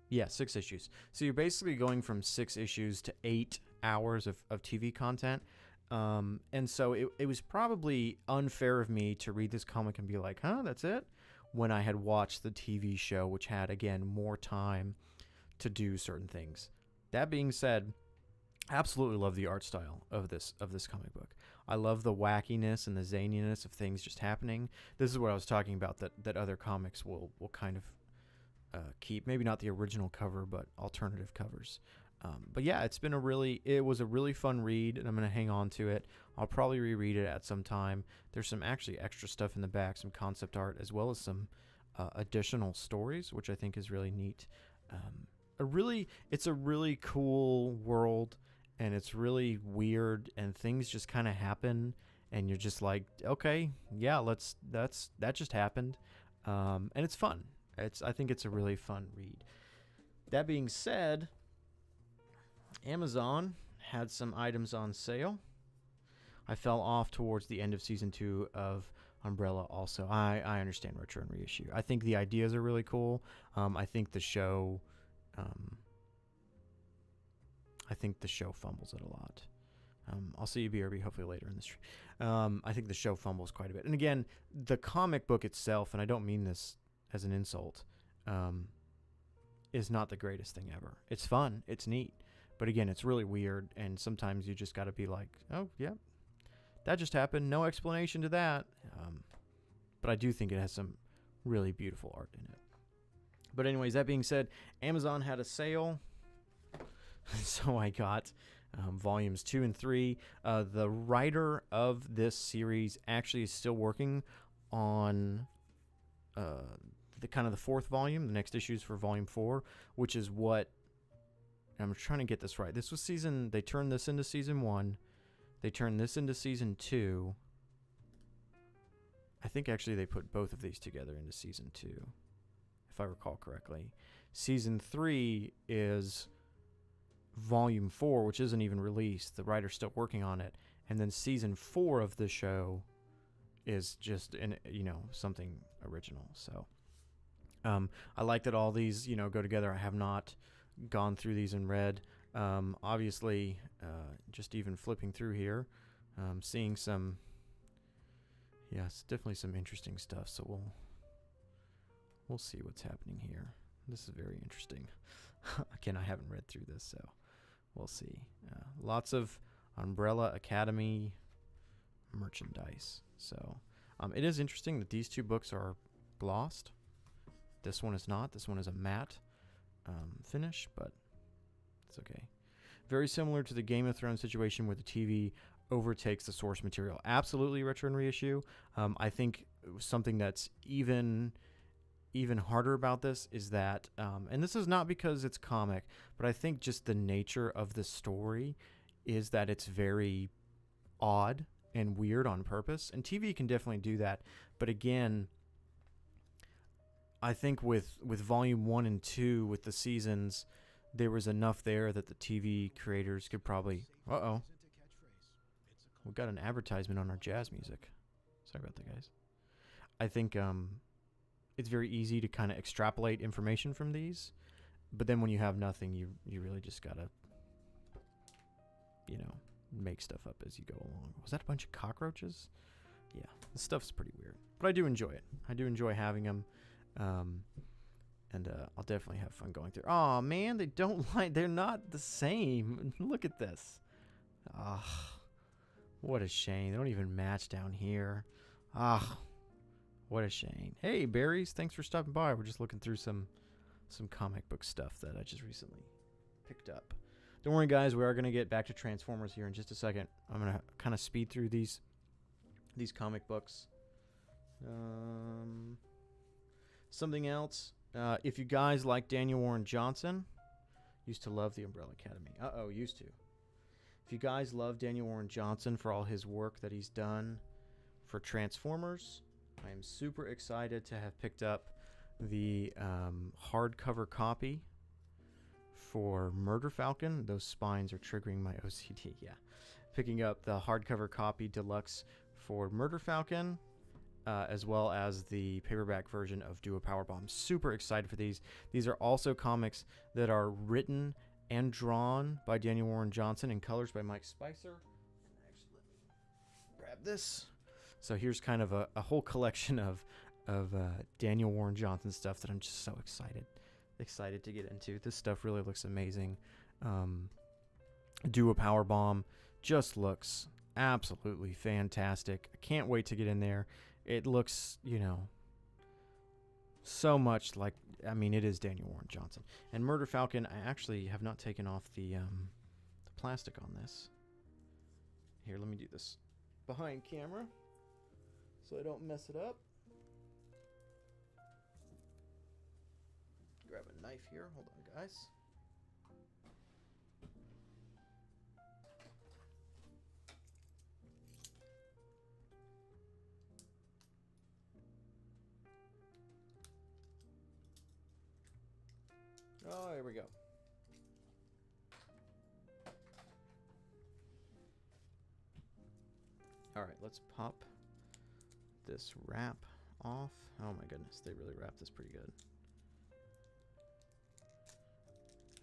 Yeah, 6 issues. So you're basically going from 6 issues to 8 hours of TV content. And so it was probably unfair of me to read this comic and be like, huh, that's it? When I had watched the TV show, which had, again, more time to do certain things. That being said, I absolutely love the art style of this comic book. I love the wackiness and the zaniness of things just happening. This is what I was talking about, that other comics will kind of keep, maybe not the original cover, but alternative covers. But yeah, it was a really fun read, and I'm going to hang on to it. I'll probably reread it at some time. There's some actually extra stuff in the back, some concept art, as well as some additional stories, which I think is really neat. It's a really cool world, and it's really weird, and things just kind of happen, and you're just like, okay, yeah, that just happened. And it's fun. I think it's a really fun read. That being said, Amazon had some items on sale. I fell off towards the end of season 2 of Umbrella also. I understand retro and reissue. I think the ideas are really cool. I think the show fumbles it a lot. I'll see you, BRB, hopefully later in this stream. I think the show fumbles quite a bit. And again, the comic book itself, and I don't mean this as an insult, is not the greatest thing ever. It's fun. It's neat. But again, it's really weird, and sometimes you just got to be like, oh, yeah, that just happened. No explanation to that. But I do think it has some really beautiful art in it. But anyways, that being said, Amazon had a sale. So I got volumes 2 and 3. The writer of this series actually is still working on the kind of the 4th volume. The next issues for volume 4, which is what I'm trying to get this right. This was they turned this into season 1. They turned this into season 2. I think actually they put both of these together into season 2, if I recall correctly. Season 3 is volume 4, which isn't even released. The writer's still working on it. And then season 4 of the show is just something original. So I like that all these go together. I have not gone through these and read. Obviously, just even flipping through here, seeing some, it's definitely some interesting stuff. So we'll see what's happening here. This is very interesting. Again, I haven't read through this, so we'll see. Lots of Umbrella Academy merchandise. So it is interesting that these 2 books are glossed. This one is not. This one is a matte finish, but it's okay. Very similar to the Game of Thrones situation where the TV overtakes the source material. Absolutely retro and reissue. I think something that's even harder about this is that, and this is not because it's comic, but I think just the nature of the story is that it's very odd and weird on purpose. And TV can definitely do that. But again, I think with volume 1 and 2, with the seasons, there was enough there that the TV creators could probably... Uh-oh. We've got an advertisement on our jazz music. Sorry about that, guys. I think it's very easy to kind of extrapolate information from these. But then when you have nothing, you really just got to, make stuff up as you go along. Was that a bunch of cockroaches? Yeah, this stuff's pretty weird. But I do enjoy it. I do enjoy having them. And I'll definitely have fun going through. Oh man, they're not the same. Look at this. What a shame. They don't even match down here. What a shame. Hey, Berries, thanks for stopping by. We're just looking through some comic book stuff that I just recently picked up. Don't worry, guys. We are going to get back to Transformers here in just a second. I'm going to kind of speed through these comic books. Something else. If you guys like Daniel Warren Johnson, used to love the Umbrella Academy. Used to. If you guys love Daniel Warren Johnson for all his work that he's done for Transformers, I am super excited to have picked up the hardcover copy for Murder Falcon. Those spines are triggering my OCD. Yeah. Picking up the hardcover copy deluxe for Murder Falcon, as well as the paperback version of Duo Powerbomb. Super excited for these. These are also comics that are written and drawn by Daniel Warren Johnson and colors by Mike Spicer. Actually, let me grab this. So here's kind of a whole collection of Daniel Warren Johnson stuff that I'm just so excited to get into. This stuff really looks amazing. Duo Powerbomb just looks absolutely fantastic. I can't wait to get in there. It looks, so much like, it is Daniel Warren Johnson. And Murder Falcon, I actually have not taken off the plastic on this. Here, let me do this behind camera so I don't mess it up. Grab a knife here. Hold on, guys. Oh, here we go. All right, let's pop this wrap off. Oh my goodness, they really wrapped this pretty good.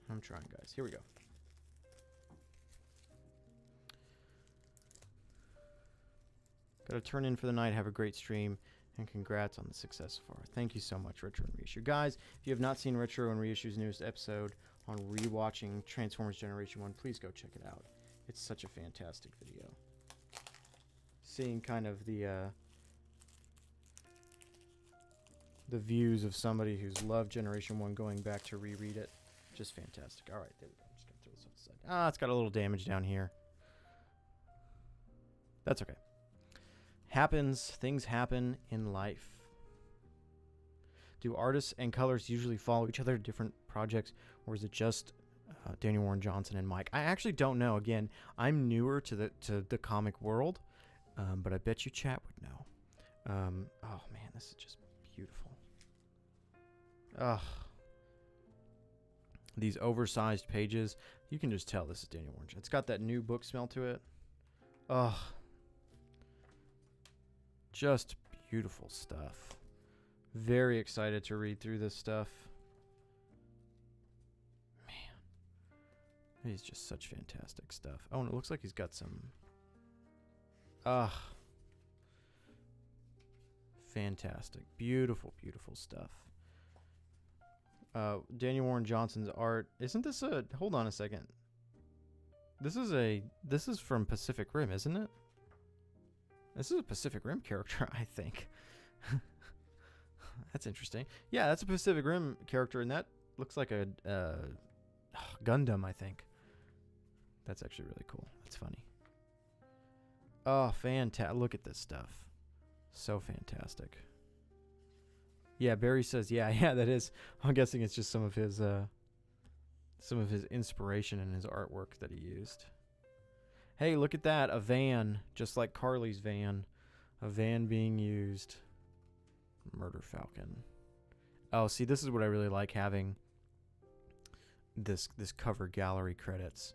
I'm trying, guys. Here we go. Got to turn in for the night. Have a great stream. And congrats on the success so far. Thank you so much, Retro and Reissue. Guys, if you have not seen Retro and Reissue's newest episode on rewatching Transformers Generation 1, please go check it out. It's such a fantastic video. Seeing kind of the views of somebody who's loved Generation 1 going back to reread it. Just fantastic. All right, there we go. I'm just going to throw this off the side. Ah, it's got a little damage down here. That's okay. Happens. Things happen in life. Do artists and colors usually follow each other to different projects, or is it just Daniel Warren Johnson and Mike? I actually don't know. Again, I'm newer to the comic world, but I bet you chat would know. Oh man, this is just beautiful. Ugh. These oversized pages, you can just tell this is Daniel Warren. It's got that new book smell to it. Ugh. Just beautiful stuff. Very excited to read through this stuff. Man. He's just such fantastic stuff. Oh, and it looks like he's got some... fantastic. Beautiful, beautiful stuff. Daniel Warren Johnson's art. Isn't this a... Hold on a second. This is from Pacific Rim, isn't it? This is a Pacific Rim character, I think. That's interesting. Yeah, that's a Pacific Rim character, and that looks like a Gundam, I think. That's actually really cool. That's funny. Oh, fantastic. Look at this stuff. So fantastic. Yeah, Barry says, yeah, that is. I'm guessing it's just some of his inspiration in his artwork that he used. Hey, look at that. A van, just like Carly's van. A van being used. Murder Falcon. Oh, see, this is what I really like, having this cover gallery credits.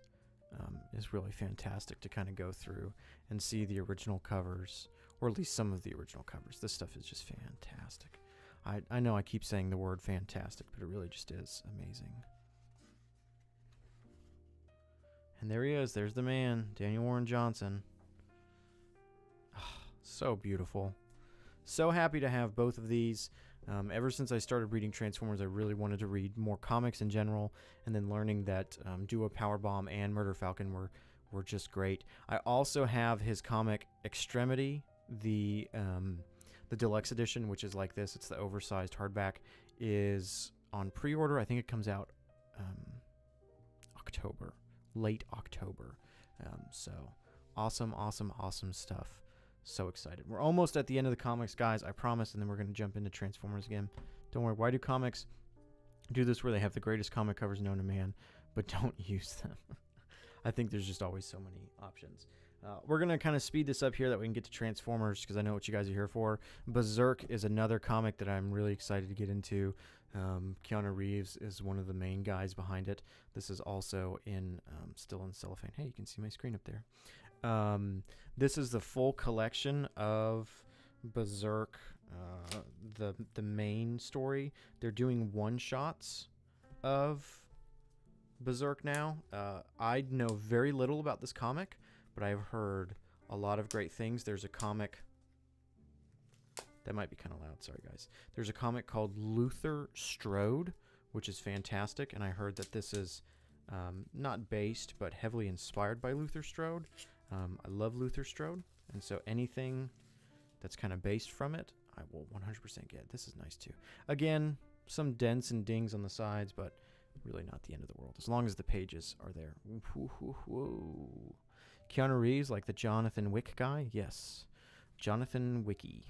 Is really fantastic to kind of go through and see the original covers, or at least some of the original covers. This stuff is just fantastic. I know I keep saying the word fantastic, but it really just is amazing. And there he is. There's the man, Daniel Warren Johnson. Oh, so beautiful. So happy to have both of these. Ever since I started reading Transformers, I really wanted to read more comics in general, and then learning that Duo Powerbomb and Murder Falcon were just great. I also have his comic Extremity, the deluxe edition, which is like this. It's the oversized hardback, is on pre-order. I think it comes out October. Late October. So awesome stuff. So excited. We're almost at the end of the comics, guys, I promise, and then we're going to jump into Transformers again. Don't worry. Why do comics do this where they have the greatest comic covers known to man, but don't use them? I think there's just always so many options. We're going to kind of speed this up here that we can get to Transformers, because I know what you guys are here for. Berserk is another comic that I'm really excited to get into. Keanu Reeves is one of the main guys behind it. This is also still in cellophane. Hey, you can see my screen up there. This is the full collection of Berserk, the main story. They're doing one-shots of Berserk now. I know very little about this comic, but I've heard a lot of great things. There's a comic... That might be kind of loud. Sorry, guys. There's a comic called Luther Strode, which is fantastic, and I heard that this is not based, but heavily inspired by Luther Strode. I love Luther Strode, and so anything that's kind of based from it, I will 100% get. This is nice, too. Again, some dents and dings on the sides, but really not the end of the world, as long as the pages are there. Whoa. Keanu Reeves, like the Jonathan Wick guy? Yes. Jonathan Wickie.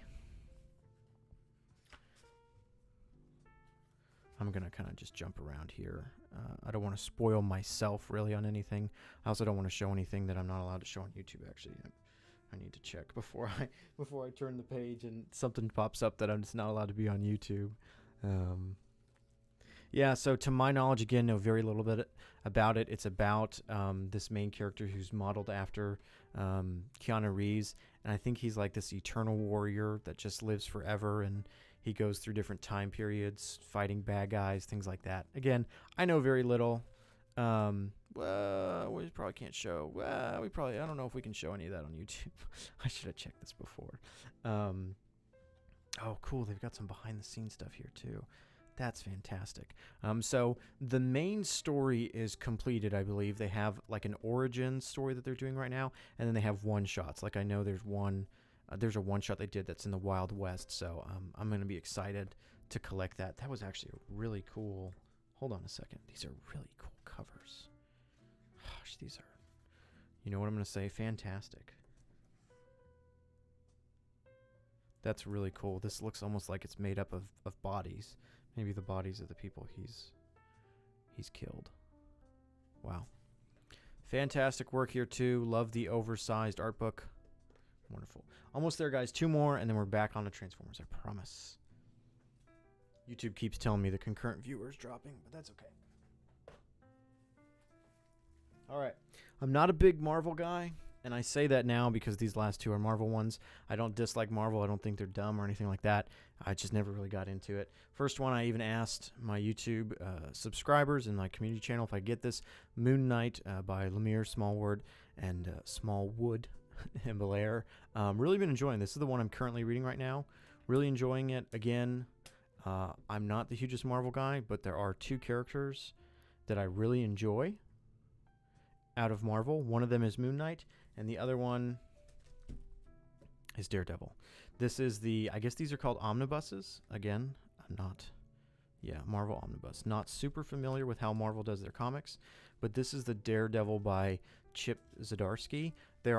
I'm going to kind of just jump around here. I don't want to spoil myself really on anything. I also don't want to show anything that I'm not allowed to show on YouTube, actually. I need to check before I turn the page and something pops up that I'm just not allowed to be on YouTube. Yeah, so to my knowledge, again, know very little bit about it. It's about this main character who's modeled after Keanu Reeves, and I think he's like this eternal warrior that just lives forever, and he goes through different time periods, fighting bad guys, things like that. Again, I know very little. Well, we probably can't show. Well, I don't know if we can show any of that on YouTube. I should have checked this before. Oh, cool. They've got some behind the scenes stuff here too. That's fantastic. So the main story is completed, I believe. They have like an origin story that they're doing right now, and then they have one shots. Like I know there's a one shot they did that's in the Wild West. So I'm gonna be excited to collect that. That was actually a really cool. Hold on a second. These are really cool covers. Gosh, these are. You know what I'm gonna say? Fantastic. That's really cool. This looks almost like it's made up of bodies. Maybe the bodies of the people he's killed. Wow. Fantastic work here too. Love the oversized art book. Wonderful. Almost there, guys. 2 more, and then we're back on the Transformers, I promise. YouTube keeps telling me the concurrent viewers dropping, but that's okay. All right. I'm not a big Marvel guy. And I say that now because these last 2 are Marvel ones. I don't dislike Marvel. I don't think they're dumb or anything like that. I just never really got into it. First one, I even asked my YouTube subscribers and my community channel if I get this. Moon Knight by Lemire Smallwood and Smallwood and Belair. Really been enjoying this. This is the one I'm currently reading right now. Really enjoying it. Again, I'm not the hugest Marvel guy, but there are 2 characters that I really enjoy out of Marvel. One of them is Moon Knight, and the other one is Daredevil. This is I guess these are called omnibuses. Again, Marvel Omnibus. Not super familiar with how Marvel does their comics, but this is the Daredevil by Chip Zdarsky. This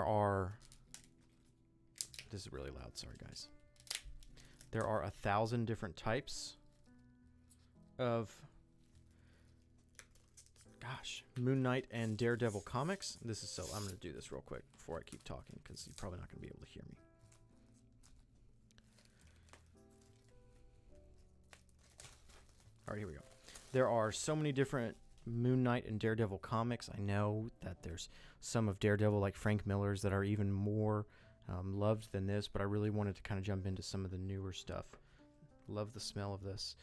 is really loud, sorry guys. There are 1,000 different types of Moon Knight and Daredevil comics. I'm going to do this real quick before I keep talking because you're probably not going to be able to hear me. All right, here we go. There are so many different Moon Knight and Daredevil comics. I know that there's some of Daredevil like Frank Miller's that are even more loved than this, but I really wanted to kind of jump into some of the newer stuff. Love the smell of this.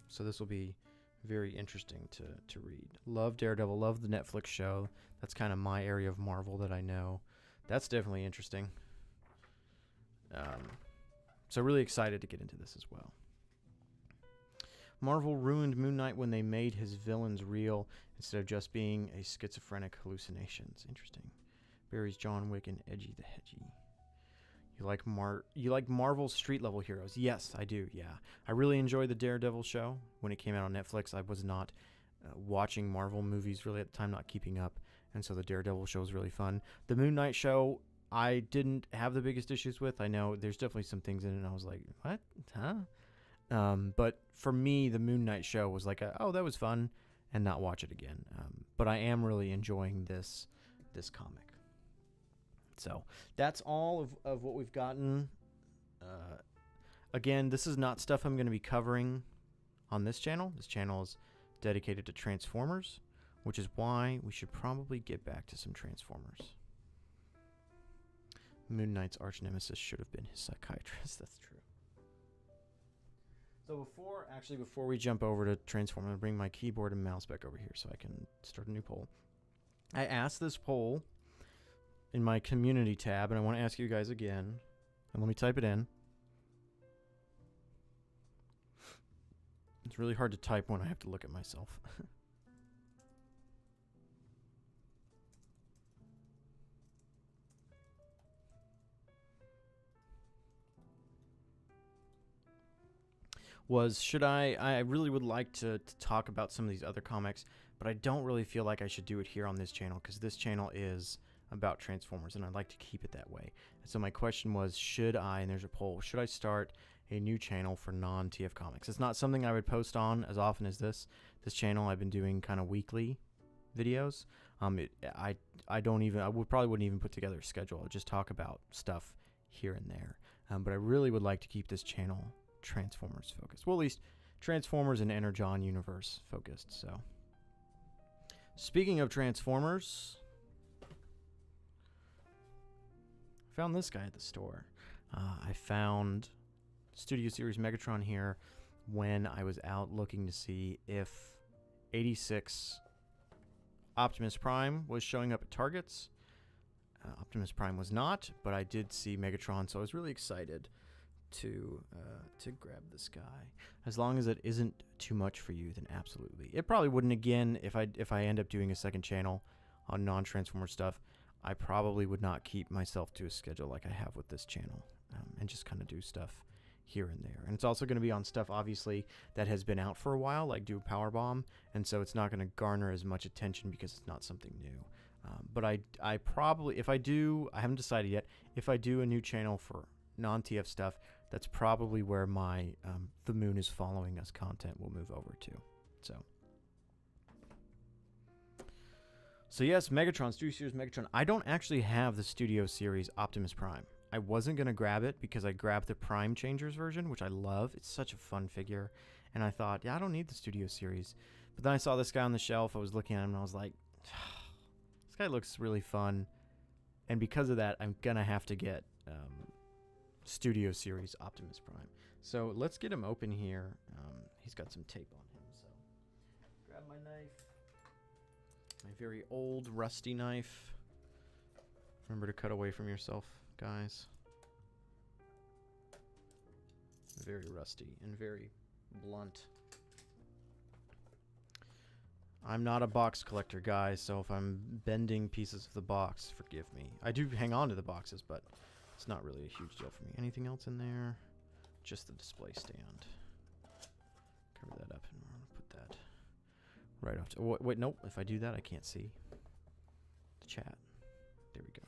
So this will be very interesting to read. Love Daredevil. Love the Netflix show. That's kind of my area of Marvel that I know. That's definitely interesting. So really excited to get into this as well. Marvel ruined Moon Knight when they made his villains real instead of just being a schizophrenic hallucinations. Interesting. Barry's John Wick and Edgy the Hedgy. You like Marvel street level heroes? Yes, I do. Yeah, I really enjoyed the Daredevil show when it came out on Netflix. I was not watching Marvel movies really at the time, not keeping up, and so the Daredevil show was really fun. The Moon Knight show, I didn't have the biggest issues with. I know there's definitely some things in it, and I was like, what? Huh? But for me, the Moon Knight show was like, oh, that was fun, and not watch it again. But I am really enjoying this comic. So that's all of what we've gotten. Again, this is not stuff I'm going to be covering on this channel. This channel is dedicated to Transformers, which is why we should probably get back to some Transformers. Moon Knight's arch nemesis should have been his psychiatrist. That's true. So before we jump over to Transform, I'm going to bring my keyboard and mouse back over here so I can start a new poll. I asked this poll in my community tab, and I want to ask you guys again. And let me type it in. It's really hard to type when I have to look at myself. I really would like to talk about some of these other comics, but I don't really feel like I should do it here on this channel because this channel is about Transformers, and I'd like to keep it that way. And so my question was, and there's a poll, should I start a new channel for non-TF comics? It's not something I would post on as often as this channel. I've been doing kind of weekly videos. I probably wouldn't even put together a schedule. I'd just talk about stuff here and there. But I really would like to keep this channel Transformers focused. Well, at least Transformers and Energon universe focused. So speaking of Transformers, found this guy at the store. I found Studio Series Megatron here when I was out looking to see if 86 Optimus Prime was showing up at Targets. Optimus Prime was not, but I did see Megatron, so I was really excited to grab this guy. As long as it isn't too much for you, then absolutely. It probably wouldn't again if I end up doing a second channel on non-Transformer stuff. I probably would not keep myself to a schedule like I have with this channel, and just kind of do stuff here and there. And it's also going to be on stuff, obviously, that has been out for a while, like do Power Bomb, and so it's not going to garner as much attention because it's not something new. But I probably, if I do, I haven't decided yet, if I do a new channel for non-TF stuff, that's probably where my The Moon is Following Us content will move over to. So yes, Megatron, Studio Series Megatron. I don't actually have the Studio Series Optimus Prime. I wasn't going to grab it because I grabbed the Prime Changers version, which I love. It's such a fun figure. And I thought, yeah, I don't need the Studio Series. But then I saw this guy on the shelf. I was looking at him and I was like, this guy looks really fun. And because of that, I'm going to have to get Studio Series Optimus Prime. So let's get him open here. He's got some tape on him. So grab my knife. My very old, rusty knife. Remember to cut away from yourself, guys. Very rusty and very blunt. I'm not a box collector, guys, so if I'm bending pieces of the box, forgive me. I do hang on to the boxes, but it's not really a huge deal for me. Anything else in there? Just the display stand. Cover that up and I'm gonna put that right off. Oh, wait, nope. If I do that, I can't see the chat. There we go.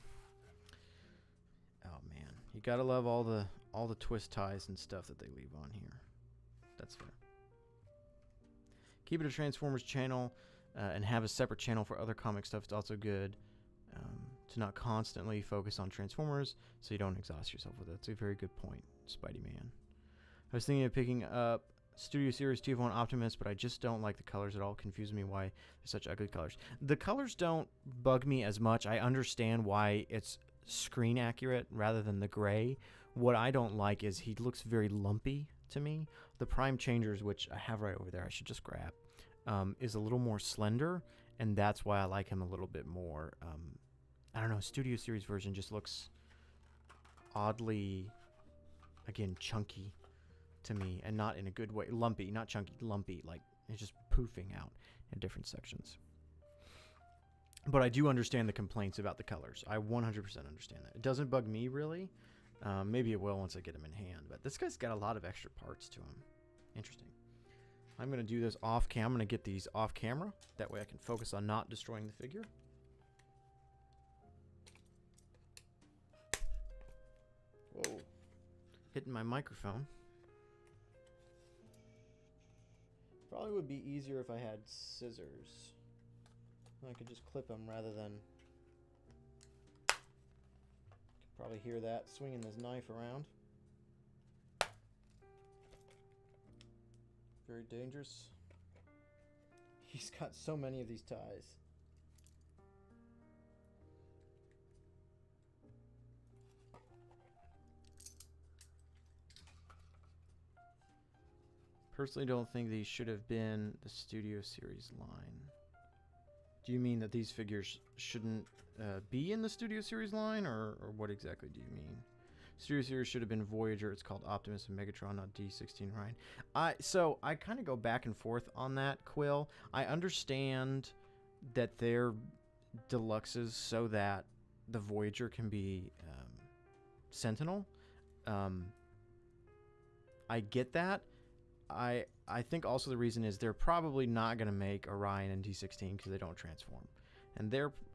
Oh man, you gotta love all the twist ties and stuff that they leave on here. That's fair. Keep it a Transformers channel and have a separate channel for other comic stuff. It's also good to not constantly focus on Transformers so you don't exhaust yourself with it. That's a very good point, Spidey Man. I was thinking of picking up Studio Series TF1 Optimus, but I just don't like the colors at all. Confusing me why they're such ugly colors. The colors don't bug me as much. I understand why it's screen accurate rather than the gray. What I don't like is he looks very lumpy to me. The Prime Changers, which I have right over there, I should just grab, is a little more slender, and that's why I like him a little bit more. I don't know, Studio Series version just looks oddly, again, chunky to me, and not in a good way. Lumpy, not chunky, lumpy, like it's just poofing out in different sections. But I do understand the complaints about the colors. I 100% understand that. It doesn't bug me, really. Maybe it will once I get him in hand, but this guy's got a lot of extra parts to him. Interesting. I'm going to do this off cam. I'm going to get these off camera. That way I can focus on not destroying the figure. Whoa. Hitting my microphone. Probably would be easier if I had scissors. I could just clip them rather than... Could probably hear that swinging this knife around. Very dangerous. He's got so many of these ties. Personally, don't think these should have been the Studio Series line. Do you mean that these figures shouldn't be in the Studio Series line, or what exactly do you mean? Studio Series should have been Voyager. It's called Optimus and Megatron, not D16 Ryan. So I kind of go back and forth on that, Quill. I understand that they're deluxes so that the Voyager can be Sentinel. I get that. I think also the reason is they're probably not going to make Orion and D16 because they don't transform. And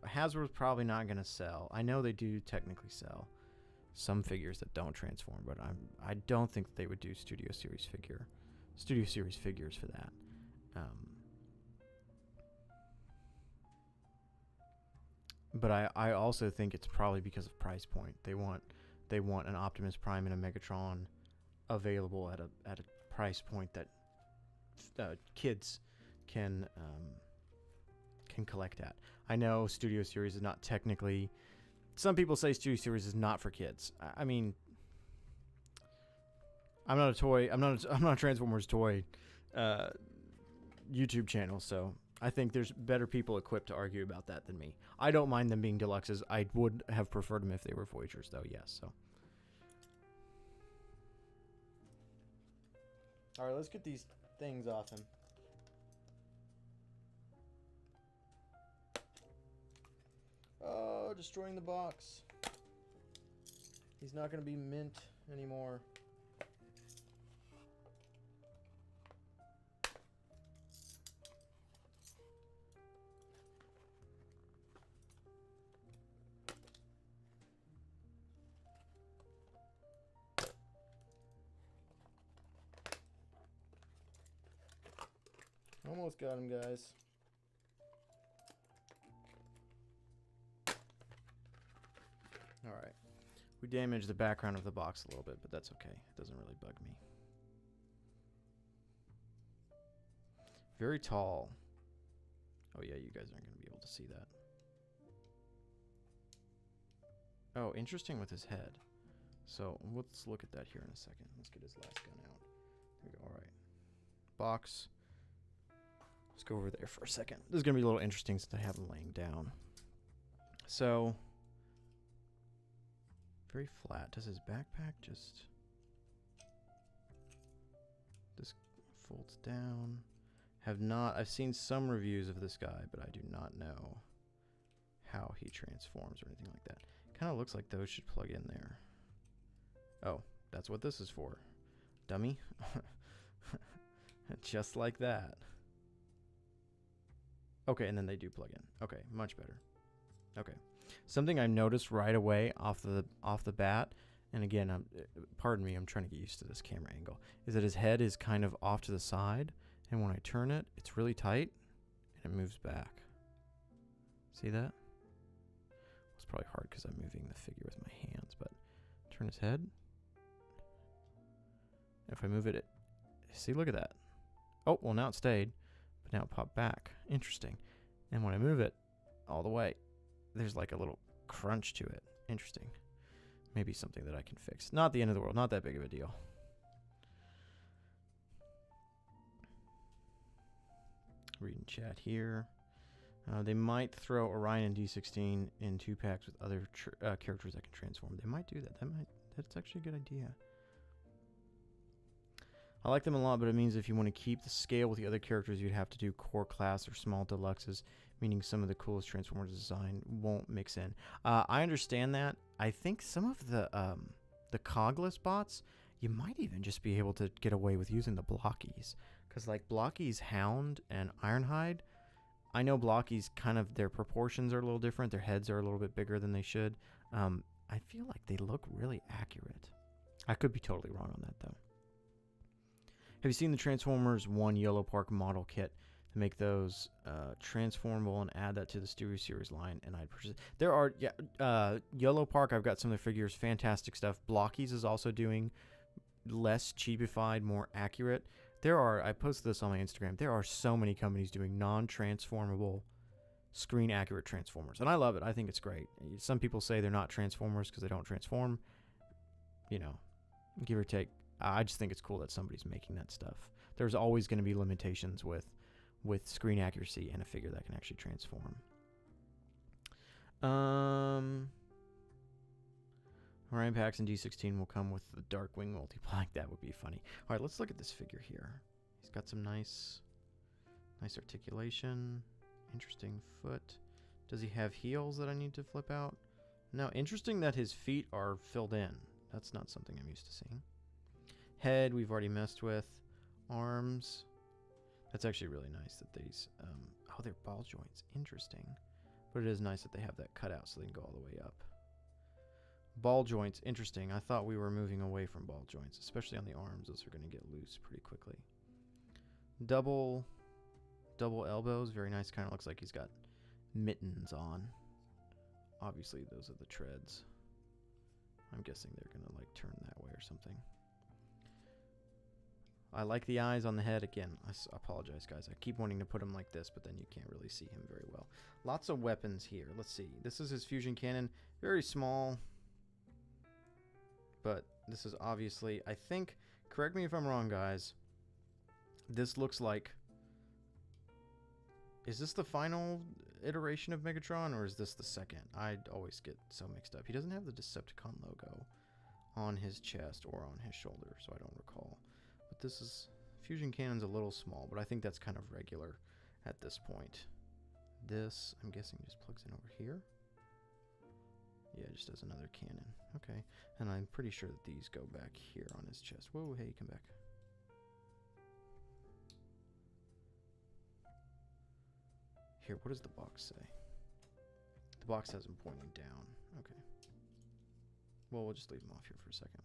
Hasbro's probably not going to sell. I know they do technically sell some figures that don't transform, but I don't think they would do Studio Series figures for that. But I also think it's probably because of price point. They want an Optimus Prime and a Megatron available at a price point that kids can collect at. I know Studio Series is not technically some people say Studio Series is not for kids. I mean, I'm not a Transformers toy YouTube channel, so I think there's better people equipped to argue about that than me. I don't mind them being deluxes. I would have preferred them if they were Voyagers, though. Yes. So. All right, let's get these things off him. Oh, destroying the box. He's not going to be mint anymore. Almost got him, guys. Alright. We damaged the background of the box a little bit, but that's okay. It doesn't really bug me. Very tall. Oh yeah, you guys aren't going to be able to see that. Oh, interesting with his head. So, let's look at that here in a second. Let's get his last gun out. There we go. Alright. Box. Let's go over there for a second. This is going to be a little interesting since I have him laying down. So, very flat. Does his backpack just... This folds down. I've seen some reviews of this guy, but I do not know how he transforms or anything like that. Kind of looks like those should plug in there. Oh, that's what this is for. Dummy. Just like that. Okay, and then they do plug in. Okay, much better. Okay. Something I noticed right away off the bat, and again, pardon me, I'm trying to get used to this camera angle, is that his head is kind of off to the side, and when I turn it, it's really tight, and it moves back. See that? It's probably hard because I'm moving the figure with my hands, but turn his head. If I move it, see, look at that. Oh, well, now it stayed, but now it popped back. Interesting. And when I move it all the way, there's like a little crunch to it. Interesting. Maybe something that I can fix. Not the end of the world. Not that big of a deal. Reading chat here. They might throw Orion and D16 in 2 packs with other characters that can transform. They might do that. That's actually a good idea. I like them a lot, but it means if you want to keep the scale with the other characters, you'd have to do core class or small deluxes, meaning some of the coolest Transformers design won't mix in. I understand that. I think some of the cogless bots, you might even just be able to get away with using the Blockies. Because like Blockies Hound and Ironhide, I know Blockies kind of, their proportions are a little different. Their heads are a little bit bigger than they should. I feel like they look really accurate. I could be totally wrong on that though. Have you seen the Transformers 1 Yellow Park model kit to make those transformable and add that to the Studio Series line? And I'd purchase it. There are, Yellow Park, I've got some of their figures, fantastic stuff. Blockies is also doing less cheapified, more accurate. I posted this on my Instagram, there are so many companies doing non-transformable, screen-accurate Transformers. And I love it. I think it's great. Some people say they're not Transformers because they don't transform. You know, give or take. I just think it's cool that somebody's making that stuff. There's always going to be limitations with screen accuracy and a figure that can actually transform. Orion packs and D16 will come with the Darkwing multiply. That would be funny. All right, let's look at this figure here. He's got some nice articulation. Interesting foot. Does he have heels that I need to flip out? No. Interesting that his feet are filled in. That's not something I'm used to seeing. Head, we've already messed with. Arms. That's actually really nice that these... oh, they're ball joints. Interesting. But it is nice that they have that cut out so they can go all the way up. Ball joints. Interesting. I thought we were moving away from ball joints, especially on the arms. Those are going to get loose pretty quickly. Double elbows. Very nice. Kind of looks like he's got mittens on. Obviously, those are the treads. I'm guessing they're going to like turn that way or something. I like the eyes on the head. Again, I apologize, guys. I keep wanting to put him like this, but then you can't really see him very well. Lots of weapons here. Let's see. This is his fusion cannon. Very small. But this is obviously, I think, correct me if I'm wrong, guys. This looks like... Is this the final iteration of Megatron, or is this the second? I always get so mixed up. He doesn't have the Decepticon logo on his chest or on his shoulder, so I don't recall. But this is... Fusion Cannon's a little small, but I think that's kind of regular at this point. This, I'm guessing, just plugs in over here. Yeah, just as another cannon. Okay. And I'm pretty sure that these go back here on his chest. Whoa, hey, come back. Here, what does the box say? The box has him pointing down. Okay. Well, we'll just leave him off here for a second.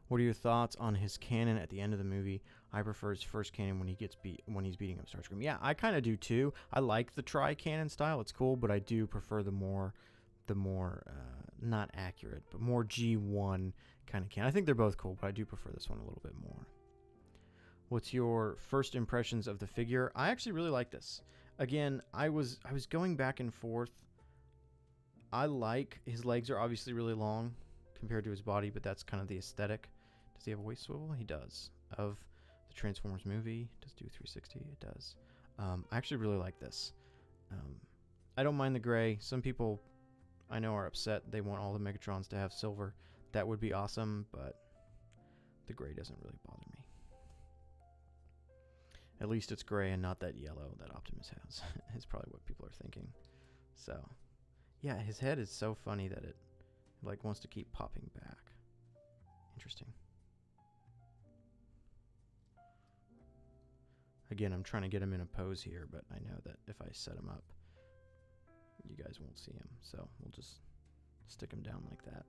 What are your thoughts on his cannon at the end of the movie? I prefer his first cannon when he's beating up Starscream. Yeah, I kind of do too. I like the tri-cannon style. It's cool, but I do prefer the more not accurate, but more G1 kind of cannon. I think they're both cool, but I do prefer this one a little bit more. What's your first impressions of the figure? I actually really like this. Again, I was going back and forth. I like his legs are obviously really long compared to his body, but that's kind of the aesthetic. Does he have a waist swivel? He does. Of the Transformers movie, does do 360? It does. I actually really like this. I don't mind the gray. Some people I know are upset. They want all the Megatrons to have silver. That would be awesome, but the gray doesn't really bother me. At least it's gray and not that yellow that Optimus has. Is probably what people are thinking. So, yeah, his head is so funny that it like wants to keep popping back. Interesting. Again, I'm trying to get him in a pose here, but I know that if I set him up, you guys won't see him. So we'll just stick him down like that.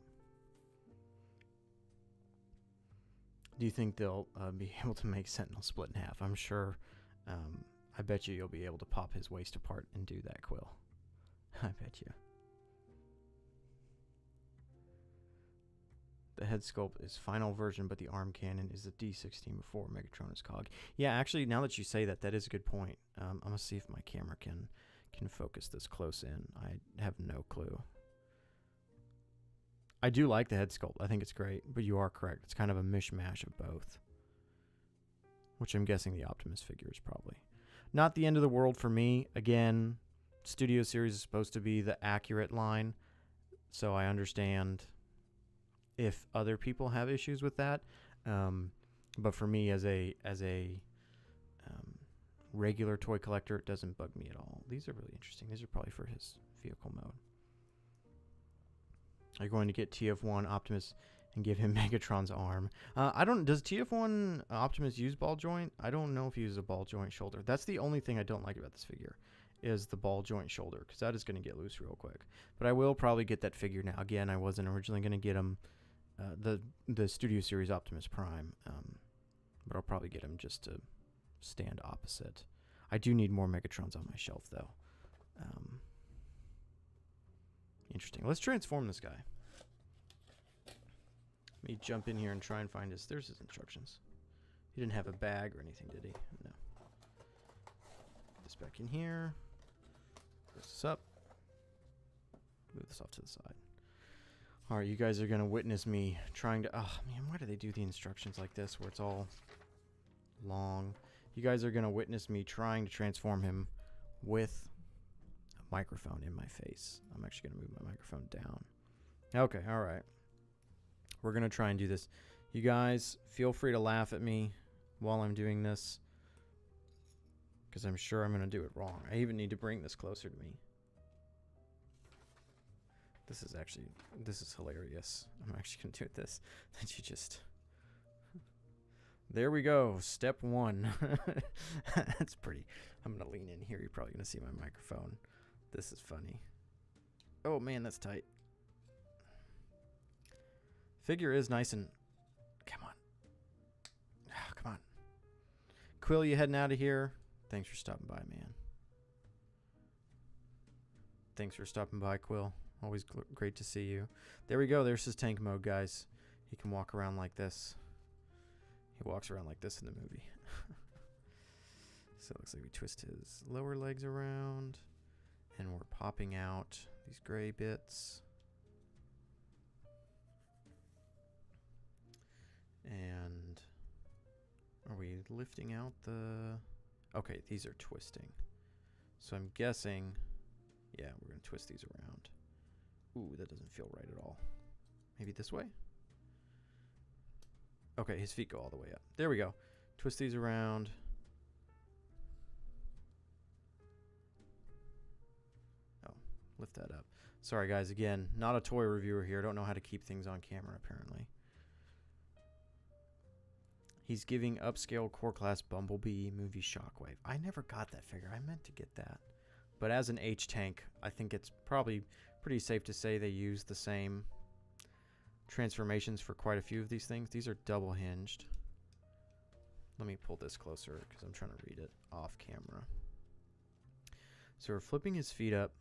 Do you think they'll be able to make Sentinel split in half? I'm sure. I bet you'll be able to pop his waist apart and do that, Quill. I bet you. The head sculpt is final version, but the arm cannon is the D16 before Megatron is Cog. Yeah, actually, now that you say that, that is a good point. I'm going to see if my camera can focus this close in. I have no clue. I do like the head sculpt. I think it's great, but you are correct. It's kind of a mishmash of both, which I'm guessing the Optimus figure is probably. Not the end of the world for me. Again, Studio Series is supposed to be the accurate line, so I understand if other people have issues with that. But for me, as a regular toy collector, it doesn't bug me at all. These are really interesting. These are probably for his vehicle mode. Are you going to get TF1 Optimus and give him Megatron's arm? Does TF1 Optimus use ball joint? I don't know if he uses a ball joint shoulder. That's the only thing I don't like about this figure, is the ball joint shoulder, because that is going to get loose real quick. But I will probably get that figure now. Again, I wasn't originally going to get him the Studio Series Optimus Prime, but I'll probably get him just to stand opposite. I do need more Megatrons on my shelf, though. Interesting. Let's transform this guy. Let me jump in here and try and find there's his instructions. He didn't have a bag or anything, did he? No. Put this back in here. Put this up. Move this off to the side. All right, you guys are going to witness me trying to... Oh, man, why do they do the instructions like this where it's all long? You guys are going to witness me trying to transform him with a microphone in my face. I'm actually going to move my microphone down. Okay, all right. We're going to try and do this. You guys, feel free to laugh at me while I'm doing this, because I'm sure I'm going to do it wrong. I even need to bring this closer to me. This is hilarious. I'm actually going to do it this. That you just... There we go. Step 1. That's pretty. I'm going to lean in here. You're probably going to see my microphone. This is funny. Oh, man, that's tight. Figure is nice and... Come on. Oh, come on. Quill, you heading out of here? Thanks for stopping by, man. Thanks for stopping by, Quill. Always great to see you. There we go. There's his tank mode, guys. He can walk around like this. He walks around like this in the movie. So it looks like we twist his lower legs around, and we're popping out these gray bits. And are we lifting out the... Okay, these are twisting. So I'm guessing, yeah, we're going to twist these around. Ooh, that doesn't feel right at all. Maybe this way? Okay, his feet go all the way up. There we go. Twist these around. Oh, lift that up. Sorry, guys. Again, not a toy reviewer here. Don't know how to keep things on camera, apparently. He's giving upscale core class Bumblebee movie Shockwave. I never got that figure. I meant to get that. But as an H-Tank, I think it's probably pretty safe to say they use the same transformations for quite a few of these things. These are double hinged. Let me pull this closer because I'm trying to read it off camera. So we're flipping his feet up.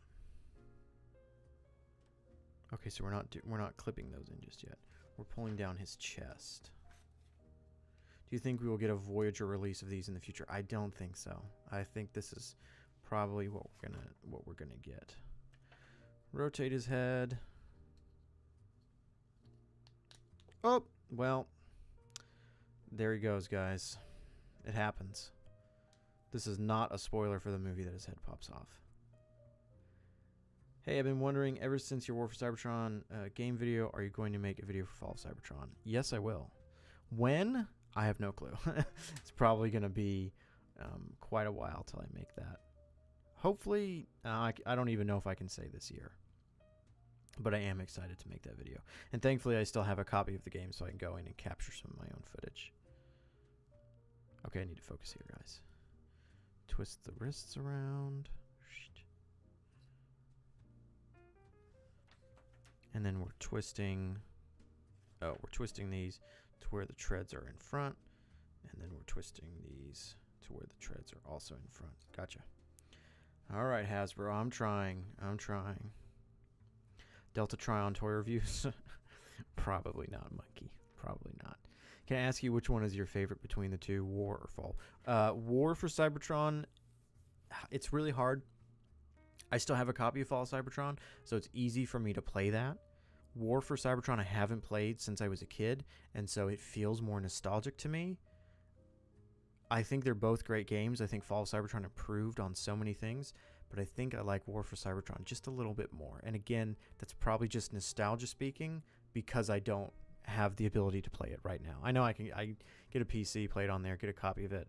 Okay, so we're not clipping those in just yet. We're pulling down his chest. Do you think we will get a Voyager release of these in the future? I don't think so. I think this is probably what we're gonna get. Rotate his head. Oh, well, there he goes, guys. It happens. This is not a spoiler for the movie that his head pops off. Hey, I've been wondering, ever since your War for Cybertron game video, are you going to make a video for Fall of Cybertron? Yes, I will. When? I have no clue. It's probably going to be quite a while till I make that. Hopefully, I don't even know if I can say this year. But I am excited to make that video. And thankfully, I still have a copy of the game so I can go in and capture some of my own footage. Okay, I need to focus here, guys. Twist the wrists around. And then we're twisting... Oh, we're twisting these to where the treads are in front. And then we're twisting these to where the treads are also in front. Gotcha. All right, Hasbro, I'm trying. Delta Trion toy reviews? Probably not, Monkey. Probably not. Can I ask you which one is your favorite between the two, War or Fall? War for Cybertron, it's really hard. I still have a copy of Fall of Cybertron, so it's easy for me to play that. War for Cybertron I haven't played since I was a kid, and so it feels more nostalgic to me. I think they're both great games. I think Fall of Cybertron improved on so many things, but I think I like War for Cybertron just a little bit more. And again, that's probably just nostalgia speaking because I don't have the ability to play it right now. I know I get a PC, play it on there, get a copy of it,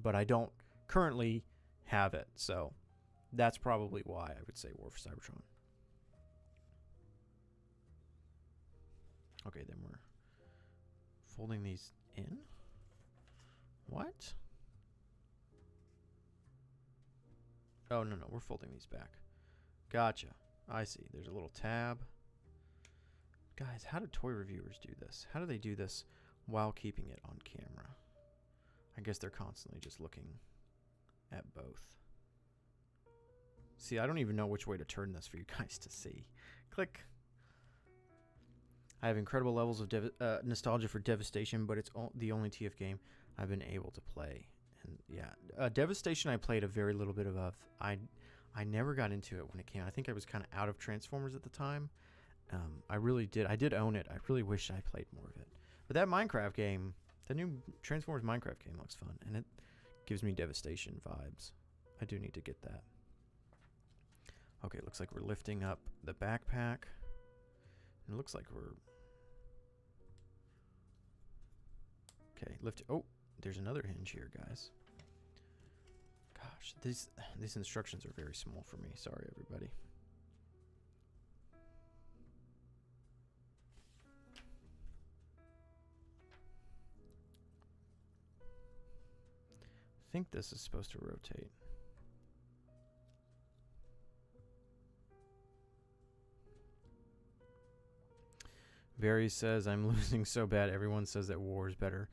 but I don't currently have it. So that's probably why I would say War for Cybertron. Okay, then we're folding these in. What? Oh, no, we're folding these back. Gotcha. I see. There's a little tab. Guys, how do toy reviewers do this? How do they do this while keeping it on camera? I guess they're constantly just looking at both. See, I don't even know which way to turn this for you guys to see. Click. I have incredible levels of nostalgia for Devastation, but it's the only TF game I've been able to play. And yeah, Devastation I played a very little bit of. I never got into it when it came. I think I was kind of out of Transformers at the time. I really did. I did own it. I really wish I played more of it. But that Minecraft game, the new Transformers Minecraft game looks fun, and it gives me Devastation vibes. I do need to get that. Okay, looks like we're lifting up the backpack. It looks like we're... Okay, lift... Oh, there's another hinge here, guys. Gosh, these instructions are very small for me. Sorry, everybody. I think this is supposed to rotate. Very says, I'm losing so bad. Everyone says that War is better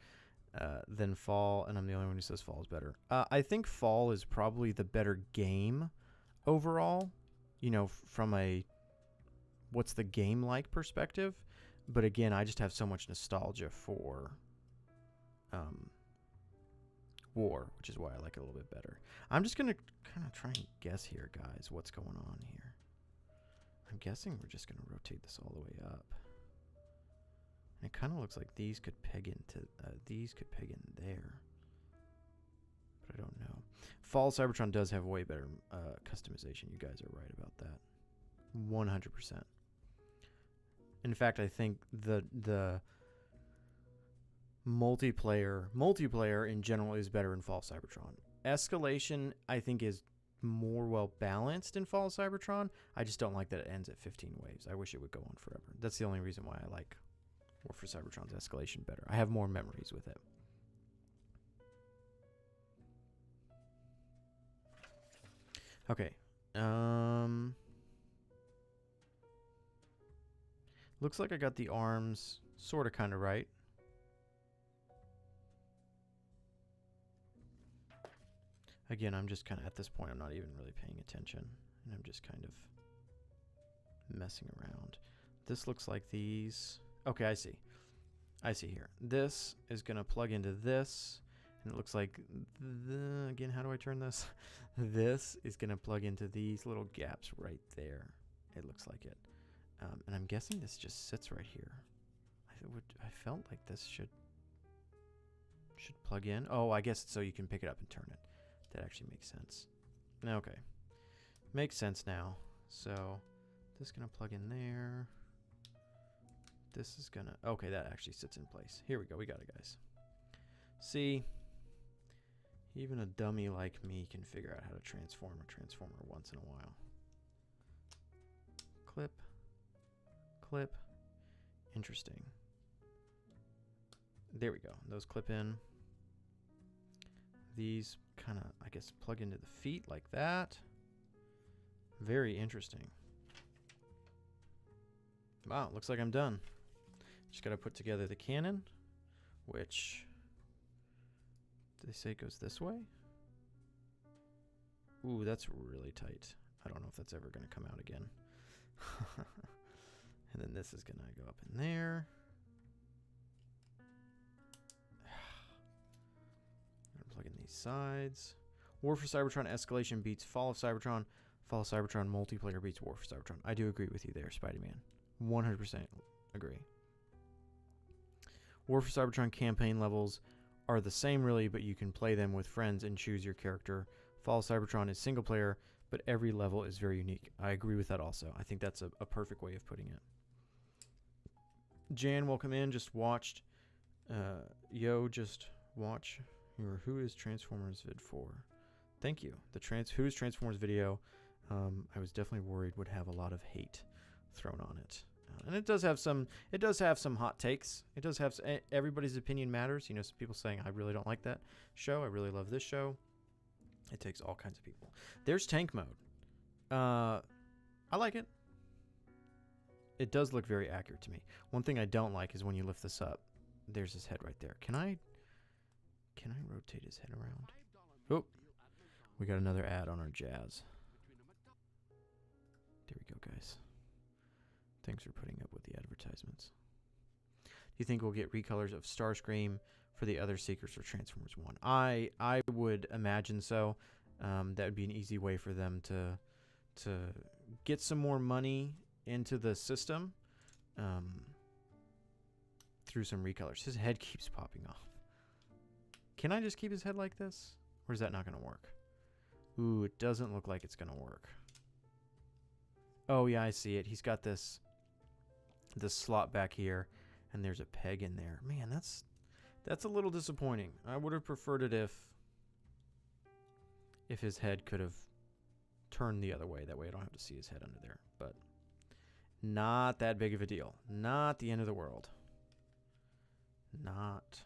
than Fall, and I'm the only one who says Fall is better. I think Fall is probably the better game overall, you know, from a what's the game like perspective. But again, I just have so much nostalgia for War, which is why I like it a little bit better. I'm just going to kind of try and guess here, guys, what's going on here. I'm guessing we're just going to rotate this all the way up. And it kind of looks like these could peg into there. But I don't know. Fall Cybertron does have way better customization. You guys are right about that. 100%. In fact, I think the multiplayer in general is better in Fall Cybertron. Escalation, I think, is more well balanced in Fall Cybertron. I just don't like that it ends at 15 waves. I wish it would go on forever. That's the only reason why I like War for Cybertron's Escalation better. I have more memories with it. Okay. Looks like I got the arms sort of kind of right. Again, I'm just kind of, at this point, I'm not even really paying attention. And I'm just kind of messing around. This looks like these. Okay, I see. I see here. This is going to plug into this. And it looks like, again, how do I turn this? This is going to plug into these little gaps right there. It looks like it. And I'm guessing this just sits right here. I felt like this should plug in. Oh, I guess it's so you can pick it up and turn it. That actually makes sense. Okay. Makes sense now. So this is going to plug in there. This is going to... Okay, that actually sits in place. Here we go. We got it, guys. See, even a dummy like me can figure out how to transform a transformer once in a while. Clip. Clip. Interesting. There we go. Those clip in. These kind of, I guess, plug into the feet like that. Very interesting. Wow, looks like I'm done. Just got to put together the cannon, which, did they say it goes this way? Ooh, that's really tight. I don't know if that's ever going to come out again. And then this is going to go up in there. Plug in these sides. War for Cybertron Escalation beats Fall of Cybertron. Fall of Cybertron multiplayer beats War for Cybertron. I do agree with you there, Spidey-Man. 100% agree. War for Cybertron campaign levels are the same really, but you can play them with friends and choose your character. Fall of Cybertron is single player, but every level is very unique. I agree with that also. I think that's a perfect way of putting it. Jan, welcome in. Just watched. Yo, just watch your Who is Transformers vid for. Thank you. The Who is Transformers video, I was definitely worried would have a lot of hate thrown on it. And it does have some hot takes. It does have everybody's opinion matters. You know, some people saying I really don't like that show. I really love this show. It takes all kinds of people. There's tank mode. I like it. It does look very accurate to me. One thing I don't like is when you lift this up. There's his head right there. Can I rotate his head around? Oh, we got another ad on our Jazz. There we go, guys. Thanks for putting up with the advertisements. Do you think we'll get recolors of Starscream for the other Seekers for Transformers 1? I would imagine so. That would be an easy way for them to get some more money into the system through some recolors. His head keeps popping off. Can I just keep his head like this? Or is that not going to work? Ooh, it doesn't look like it's going to work. Oh, yeah, I see it. He's got this slot back here, and there's a peg in there. Man, that's a little disappointing. I would have preferred it if his head could have turned the other way. That way I don't have to see his head under there. But not that big of a deal. Not the end of the world. Not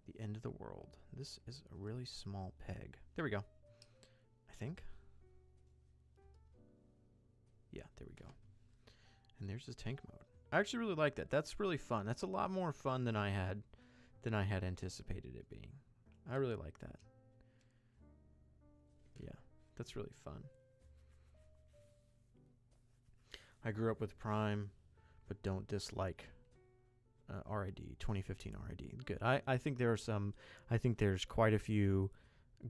the end of the world. This is a really small peg. There we go. I think. Yeah, there we go. And there's his tank mode. I actually really like that. That's really fun. That's a lot more fun than I had anticipated it being. I really like that. Yeah, that's really fun. I grew up with Prime, but don't dislike RID, 2015 RID. Good. I think there are some, I think there's quite a few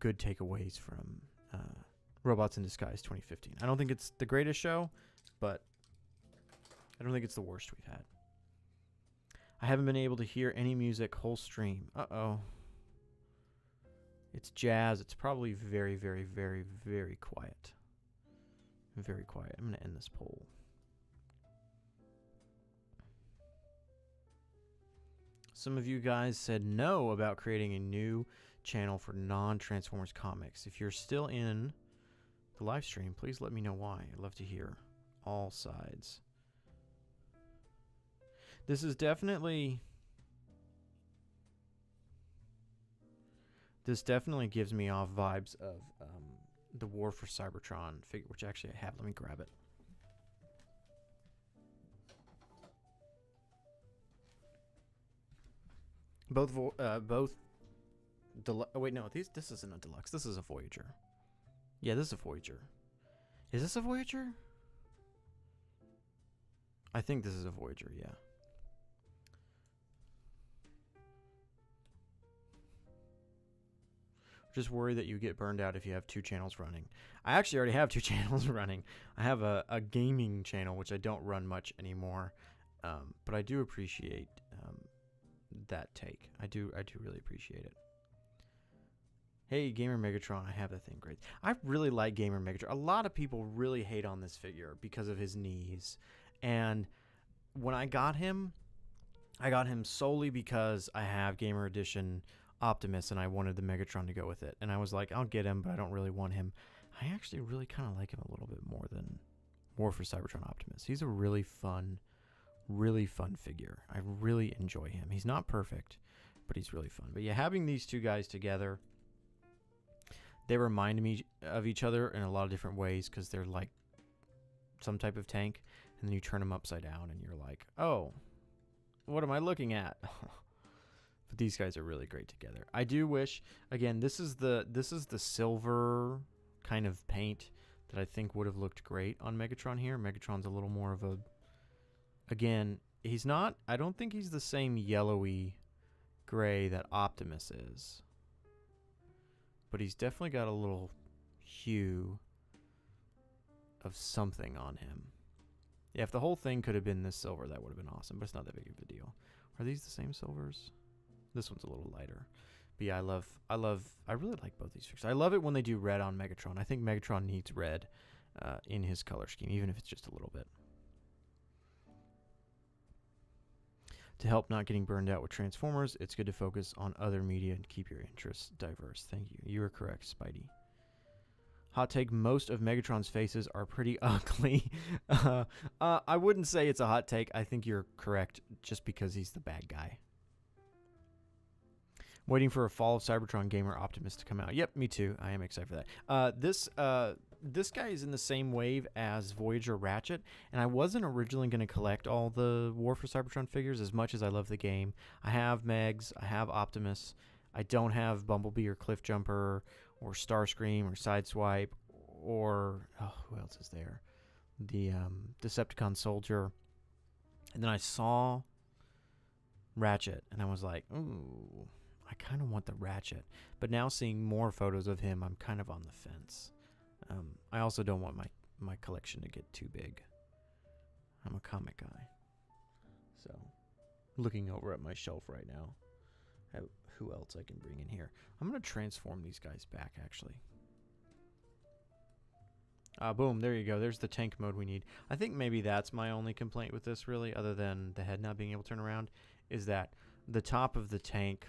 good takeaways from Robots in Disguise 2015. I don't think it's the greatest show, but I don't think it's the worst we've had. I haven't been able to hear any music whole stream. Uh-oh. It's jazz. It's probably very, very, very, very quiet. Very quiet. I'm going to end this poll. Some of you guys said no about creating a new channel for non-Transformers comics. If you're still in the live stream, please let me know why. I'd love to hear all sides. This is definitely... This definitely gives me off vibes of the War for Cybertron figure, which actually I have. Let me grab it. Both. Oh, wait, no. This isn't a deluxe. This is a Voyager. Yeah, this is a Voyager. Is this a Voyager? I think this is a Voyager. Yeah. Just worry that you get burned out if you have 2 channels running. I actually already have 2 channels running. I have a gaming channel, which I don't run much anymore, but I do appreciate that take. I do really appreciate it. Hey, Gamer Megatron, I have that thing. Great. I really like Gamer Megatron. A lot of people really hate on this figure because of his knees, and when I got him solely because I have Gamer Edition Optimus, and I wanted the Megatron to go with it. And I was like, I'll get him, but I don't really want him. I actually really kind of like him a little bit more than War for Cybertron Optimus. He's a really fun figure. I really enjoy him. He's not perfect, but he's really fun. But yeah, having these two guys together, they remind me of each other in a lot of different ways because they're like some type of tank, and then you turn them upside down, and you're like, oh, what am I looking at? But these guys are really great together. I do wish, again, this is the silver kind of paint that I think would have looked great on Megatron here. Megatron's a little more of a, again, he's not, I don't think he's the same yellowy gray that Optimus is. But he's definitely got a little hue of something on him. Yeah, if the whole thing could have been this silver, that would have been awesome, but it's not that big of a deal. Are these the same silvers? This one's a little lighter. But yeah, I really like both these figures. I love it when they do red on Megatron. I think Megatron needs red in his color scheme, even if it's just a little bit. To help not getting burned out with Transformers, it's good to focus on other media and keep your interests diverse. Thank you. You are correct, Spidey. Hot take, most of Megatron's faces are pretty ugly. I wouldn't say it's a hot take. I think you're correct just because he's the bad guy. Waiting for a Fall of Cybertron Gamer Optimus to come out. Yep, me too. I am excited for that. This guy is in the same wave as Voyager Ratchet, and I wasn't originally going to collect all the War for Cybertron figures as much as I love the game. I have Megs, I have Optimus. I don't have Bumblebee or Cliffjumper or Starscream or Sideswipe or, oh, who else is there? The Decepticon Soldier. And then I saw Ratchet, and I was like, ooh, I kind of want the Ratchet. But now seeing more photos of him, I'm kind of on the fence. I also don't want my collection to get too big. I'm a comic guy. So, looking over at my shelf right now, who else I can bring in here. I'm going to transform these guys back, actually. Boom, there you go. There's the tank mode we need. I think maybe that's my only complaint with this, really, other than the head not being able to turn around, is that the top of the tank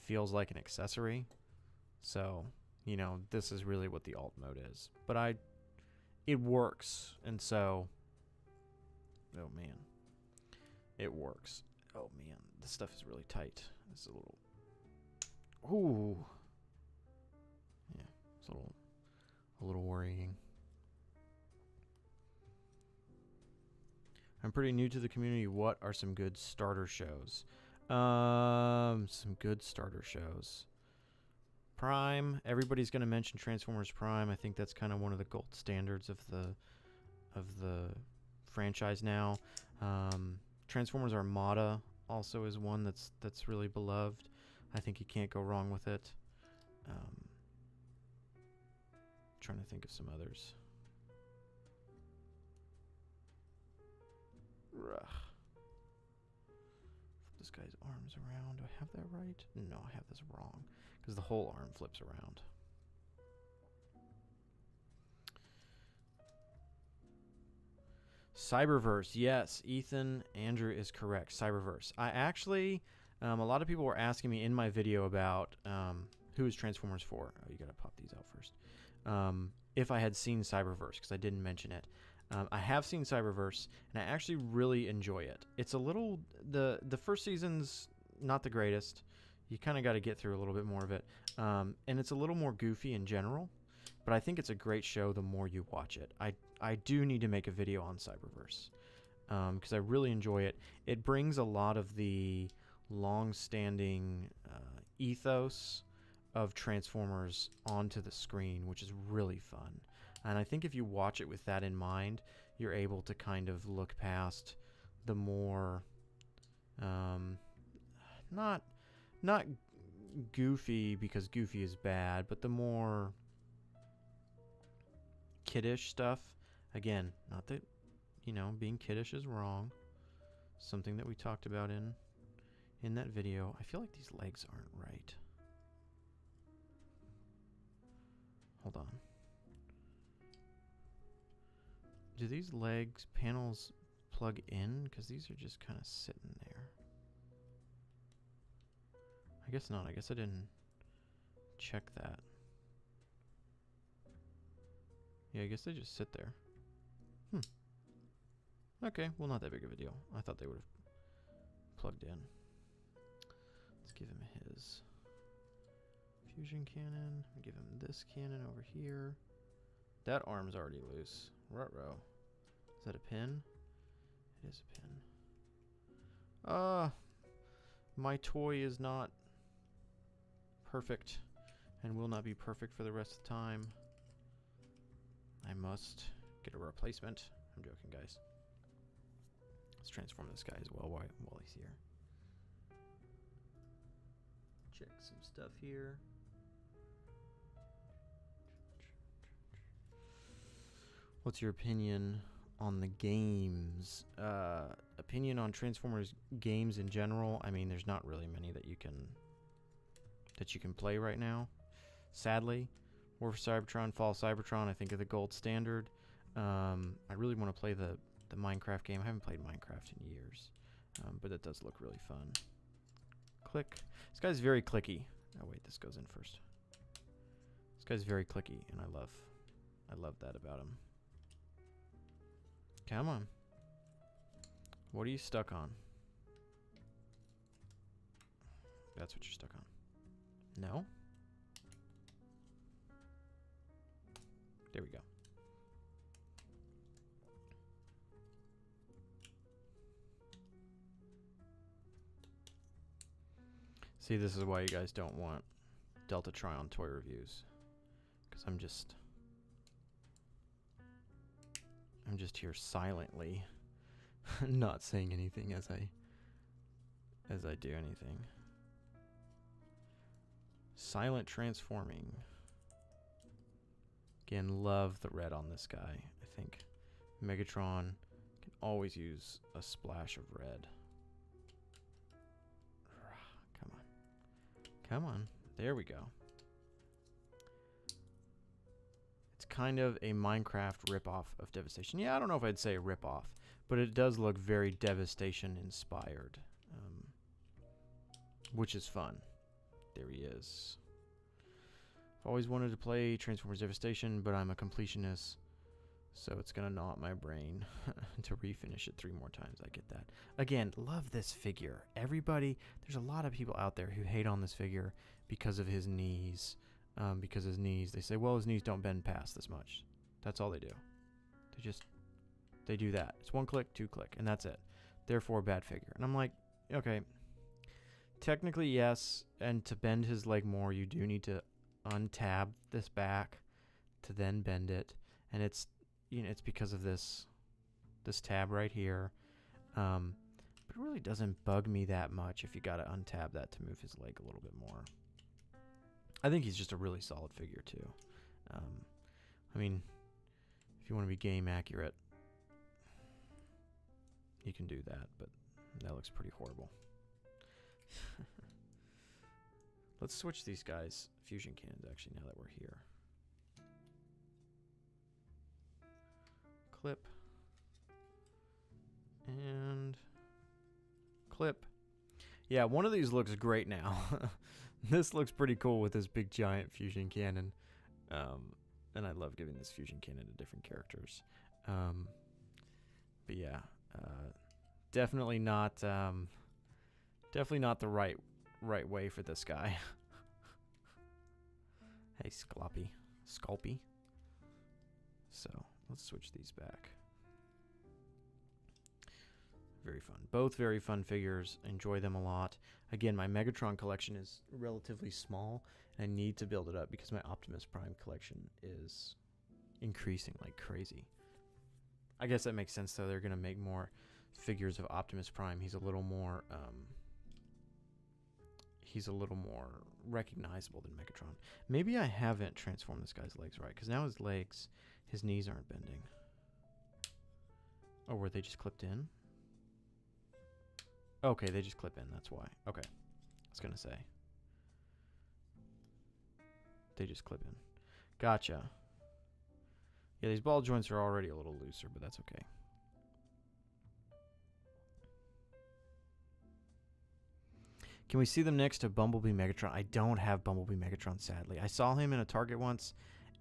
feels like an accessory. So, you know, this is really what the alt mode is. But it works, and so, oh man, it works. Oh man, this stuff is really tight. This is a little, ooh, yeah, it's a little worrying. I'm pretty new to the community. What are some good starter shows? Some good starter shows. Prime. Everybody's going to mention Transformers Prime. I think that's kind of one of the gold standards of the franchise now. Transformers Armada also is one that's really beloved. I think you can't go wrong with it. Trying to think of some others. Flip this guy's arms around. Do I have that right? No, I have this wrong because the whole arm flips around. Cyberverse, yes, Ethan Andrew is correct. Cyberverse. I actually, a lot of people were asking me in my video about who is Transformers 4. Oh, you gotta pop these out first. If I had seen Cyberverse, because I didn't mention it. I have seen Cyberverse, and I actually really enjoy it. It's a little, the first season's not the greatest. You kind of got to get through a little bit more of it. And it's a little more goofy in general, but I think it's a great show the more you watch it. I do need to make a video on Cyberverse because I really enjoy it. It brings a lot of the long-standing ethos of Transformers onto the screen, which is really fun. And I think if you watch it with that in mind, you're able to kind of look past the more not goofy, because goofy is bad, but the more kiddish stuff. Again, not that, being kiddish is wrong. Something that we talked about in that video. I feel like these legs aren't right. Hold on. Do these legs panels plug in? Because these are just kind of sitting there. I guess not. I guess I didn't check that. Yeah, I guess they just sit there. Okay, well, not that big of a deal. I thought they would have plugged in. Let's give him his fusion cannon. Give him this cannon over here. That arm's already loose. Ruh-roh. Is that a pin? It is a pin. My toy is not perfect and will not be perfect for the rest of the time. I must get a replacement. I'm joking, guys. Let's transform this guy as well while he's here. Check some stuff here. What's your opinion on the games? Opinion on Transformers games in general? I mean, there's not really many that you can play right now. Sadly, War for Cybertron, Fall Cybertron, I think are the gold standard. I really want to play the Minecraft game. I haven't played Minecraft in years, but it does look really fun. Click. This guy's very clicky. Oh wait, this goes in first. This guy's very clicky, and I love that about him. Come on. What are you stuck on? That's what you're stuck on. No? There we go. See, this is why you guys don't want Delta Trion toy reviews. Because I'm just here silently, not saying anything as I do anything. Silent transforming. Again, love the red on this guy. I think Megatron can always use a splash of red. Come on. Come on. There we go. It's kind of a Minecraft ripoff of Devastation. Yeah, I don't know if I'd say a ripoff, but it does look very Devastation inspired, which is fun. There he is. I've always wanted to play Transformers Devastation, but I'm a completionist, so it's going to gnaw at my brain to refinish it 3 more times. I get that. Again, love this figure. Everybody, there's a lot of people out there who hate on this figure because of his knees. They say, well, his knees don't bend past this much. That's all they do. They do that. It's 1 click, 2 click, and that's it. Therefore, bad figure. And I'm like, okay, technically, yes, and to bend his leg more, you do need to untab this back to then bend it. And it's, it's because of this this tab right here. But it really doesn't bug me that much if you got to untab that to move his leg a little bit more. I think he's just a really solid figure too. I mean, if you want to be game accurate, you can do that, but that looks pretty horrible. Let's switch these guys' fusion cannons actually now that we're here. Clip. And clip. Yeah, one of these looks great now. This looks pretty cool with this big giant fusion cannon. And I love giving this fusion cannon to different characters. But yeah, definitely not the right way for this guy. Hey, Sculpy. So let's switch these back. Very fun. Both very fun figures. Enjoy them a lot. Again, my Megatron collection is relatively small, and I need to build it up because my Optimus Prime collection is increasing like crazy. I guess that makes sense, though. They're going to make more figures of Optimus Prime. He's a little more recognizable than Megatron. Maybe I haven't transformed this guy's legs right, because now his knees aren't bending. Oh, were they just clipped in? Okay, they just clip in, that's why. Okay, I was gonna say. They just clip in. Gotcha. Yeah, these ball joints are already a little looser, but that's okay. Can we see them next to Bumblebee Megatron? I don't have Bumblebee Megatron, sadly. I saw him in a Target once,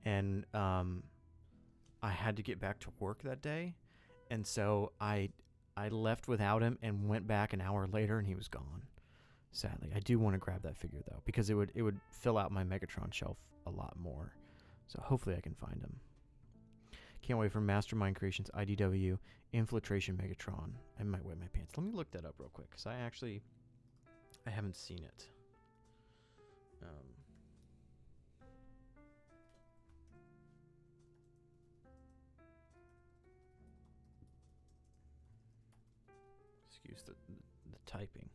and I had to get back to work that day, and so I left without him and went back an hour later, and he was gone. Sadly, I do want to grab that figure though, because it would fill out my Megatron shelf a lot more. So hopefully I can find him. Can't wait for Mastermind Creations IDW Infiltration Megatron. I might wet my pants. Let me look that up real quick, because I haven't seen it. Excuse the typing.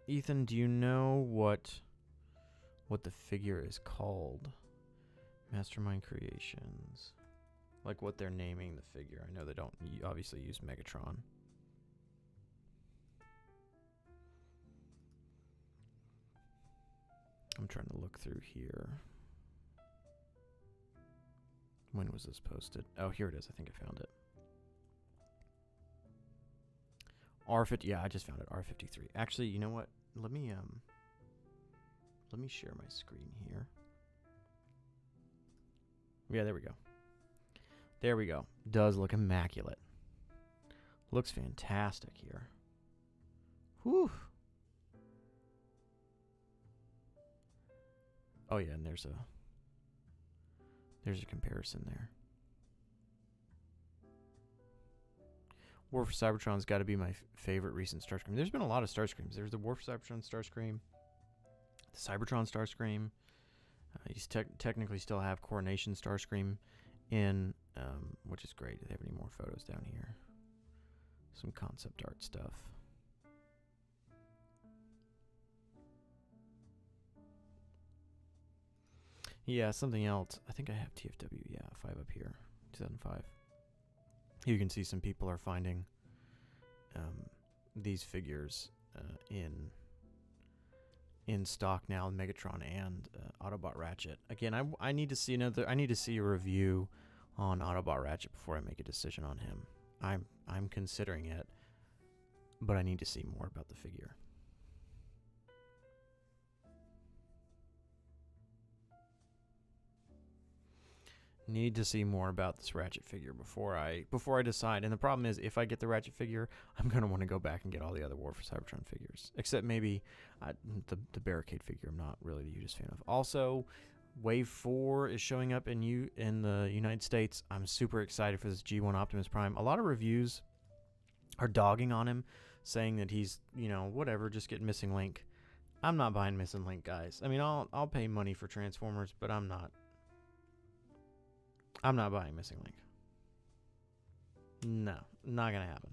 Ethan, do you know what the figure is called? Mastermind Creations. Like what they're naming the figure. I know they don't obviously use Megatron. I'm trying to look through here. When was this posted? Oh, here it is. I think I found it. R50. Yeah, I just found it. R53. Actually, you know what? Let me share my screen here. Yeah, there we go. There we go. Does look immaculate. Looks fantastic here. Whew. Oh yeah, and there's a comparison there. War for Cybertron's got to be my favorite recent Starscream. There's been a lot of Starscreams. There's the War for Cybertron Starscream, the Cybertron Starscream. You technically still have Coronation Starscream in, which is great. Do they have any more photos down here? Some concept art stuff. Yeah, something else. I think I have TFW. Yeah, 5 up here. 2005. You can see some people are finding these figures in stock now, Megatron and Autobot Ratchet. Again, I need to see a review on Autobot Ratchet before I make a decision on him. I'm considering it, but I need to see more about the figure. Need to see more about this Ratchet figure before I decide. And the problem is, if I get the Ratchet figure, I'm gonna want to go back and get all the other War for Cybertron figures, except maybe the Barricade figure. I'm not really the hugest fan of. Also, Wave 4 is showing up in the United States. I'm super excited for this G1 Optimus Prime. A lot of reviews are dogging on him, saying that he's, whatever, just get Missing Link. I'm not buying Missing Link, guys. I mean, I'll pay money for Transformers, but I'm not I'm not buying Missing Link. No, not gonna happen.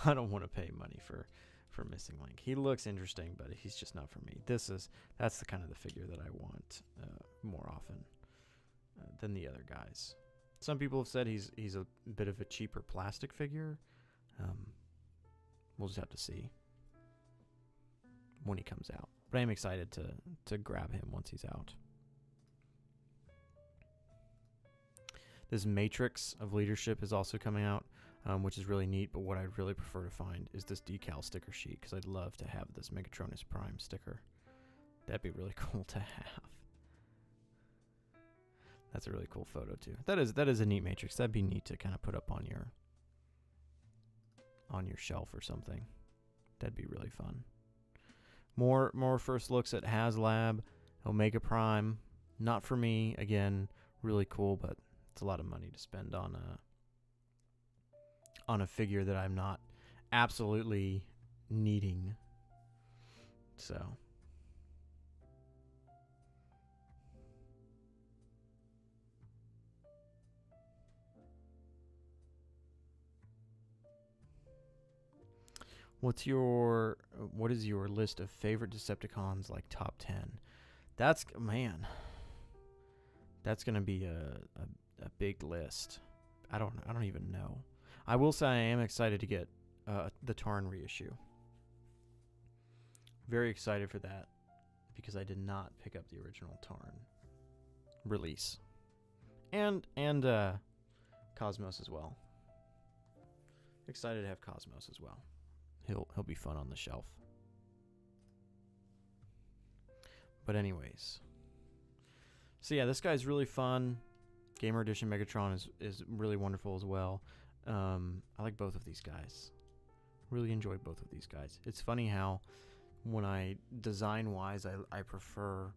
I don't want to pay money for Missing Link. He looks interesting, but he's just not for me. That's the kind of the figure that I want more often than the other guys. Some people have said he's a bit of a cheaper plastic figure. We'll just have to see when he comes out. But I am excited to grab him once he's out. This Matrix of Leadership is also coming out, which is really neat. But what I'd really prefer to find is this decal sticker sheet, because I'd love to have this Megatronus Prime sticker. That'd be really cool to have. That's a really cool photo too. That is a neat Matrix. That'd be neat to kind of put up on your shelf or something. That'd be really fun. More first looks at HasLab, Omega Prime. Not for me. Again, really cool, but it's a lot of money to spend on a figure that I'm not absolutely needing. So what is your list of favorite Decepticons, like top 10? That's gonna be a big list. I don't even know. I will say I am excited to get the Tarn reissue. Very excited for that, because I did not pick up the original Tarn release, and Cosmos as well. Excited to have Cosmos as well. He'll be fun on the shelf. But anyways, so yeah, this guy's really fun. Gamer Edition Megatron is really wonderful as well. I like both of these guys. Really enjoy both of these guys. It's funny how when I design-wise, I prefer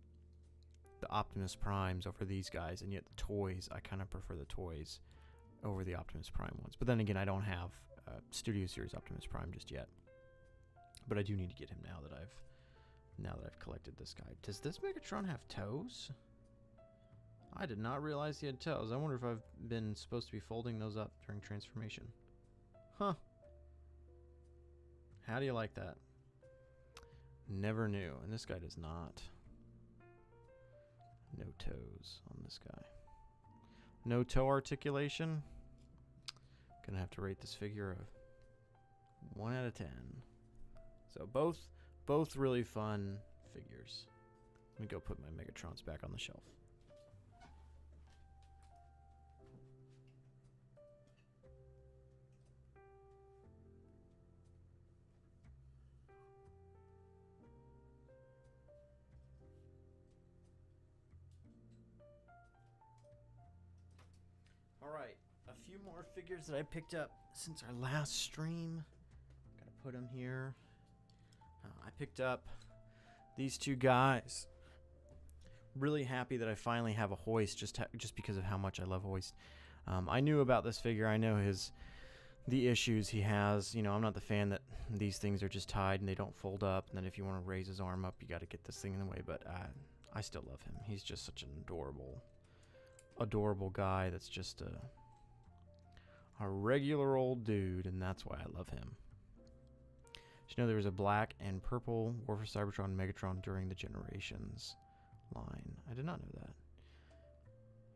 the Optimus Primes over these guys, and yet the toys, I kind of prefer the toys over the Optimus Prime ones. But then again, I don't have Studio Series Optimus Prime just yet. But I do need to get him now that I've collected this guy. Does this Megatron have toes? I did not realize he had toes. I wonder if I've been supposed to be folding those up during transformation. Huh. How do you like that? Never knew. And this guy does not. No toes on this guy. No toe articulation. Gonna have to rate this figure a 1 out of 10. So both really fun figures. Let me go put my Megatrons back on the shelf. Alright, a few more figures that I picked up since our last stream. Gotta put them here. I picked up these two guys. Really happy that I finally have a hoist, just because of how much I love hoist. I knew about this figure. I know the issues he has. You know, I'm not the fan that these things are just tied and they don't fold up, and then if you want to raise his arm up, you got to get this thing in the way. But I still love him. He's just such an adorable guy. That's just a regular old dude, and that's why I love him. Did you know there was a black and purple War for Cybertron and Megatron during the Generations line? I did not know that.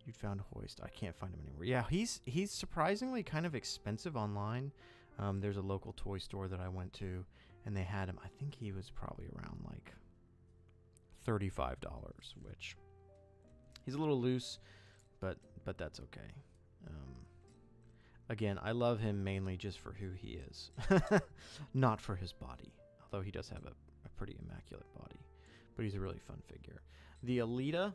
You'd found hoist. I can't find him anywhere. Yeah, he's surprisingly kind of expensive online. There's a local toy store that I went to, and they had him. I think he was probably around like $35, which he's a little loose, but that's okay. Again, I love him mainly just for who he is, not for his body, although he does have a pretty immaculate body, but he's a really fun figure. The Alita,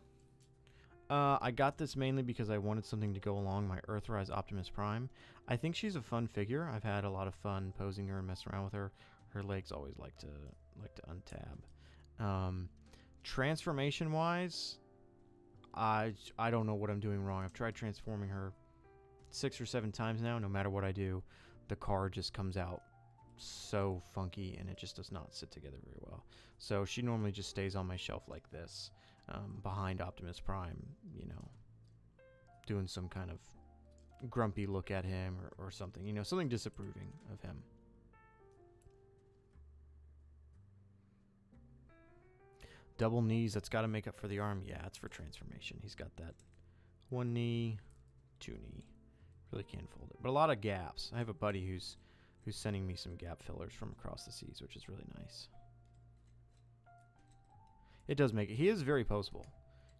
I got this mainly because I wanted something to go along my Earthrise Optimus Prime. I think she's a fun figure. I've had a lot of fun posing her and messing around with her. Her legs always like to untab. Transformation wise, I don't know what I'm doing wrong. I've tried transforming her 6 or 7 times now. No matter what I do, the car just comes out so funky, and it just does not sit together very well. So she normally just stays on my shelf like this, behind Optimus Prime, you know, doing some kind of grumpy look at him or something. You know, something disapproving of him. Double knees, that's got to make up for the arm. Yeah, it's for transformation. He's got that one knee, two knee. Really can't fold it. But a lot of gaps. I have a buddy who's sending me some gap fillers from across the seas, which is really nice. It does make it. He is very posable.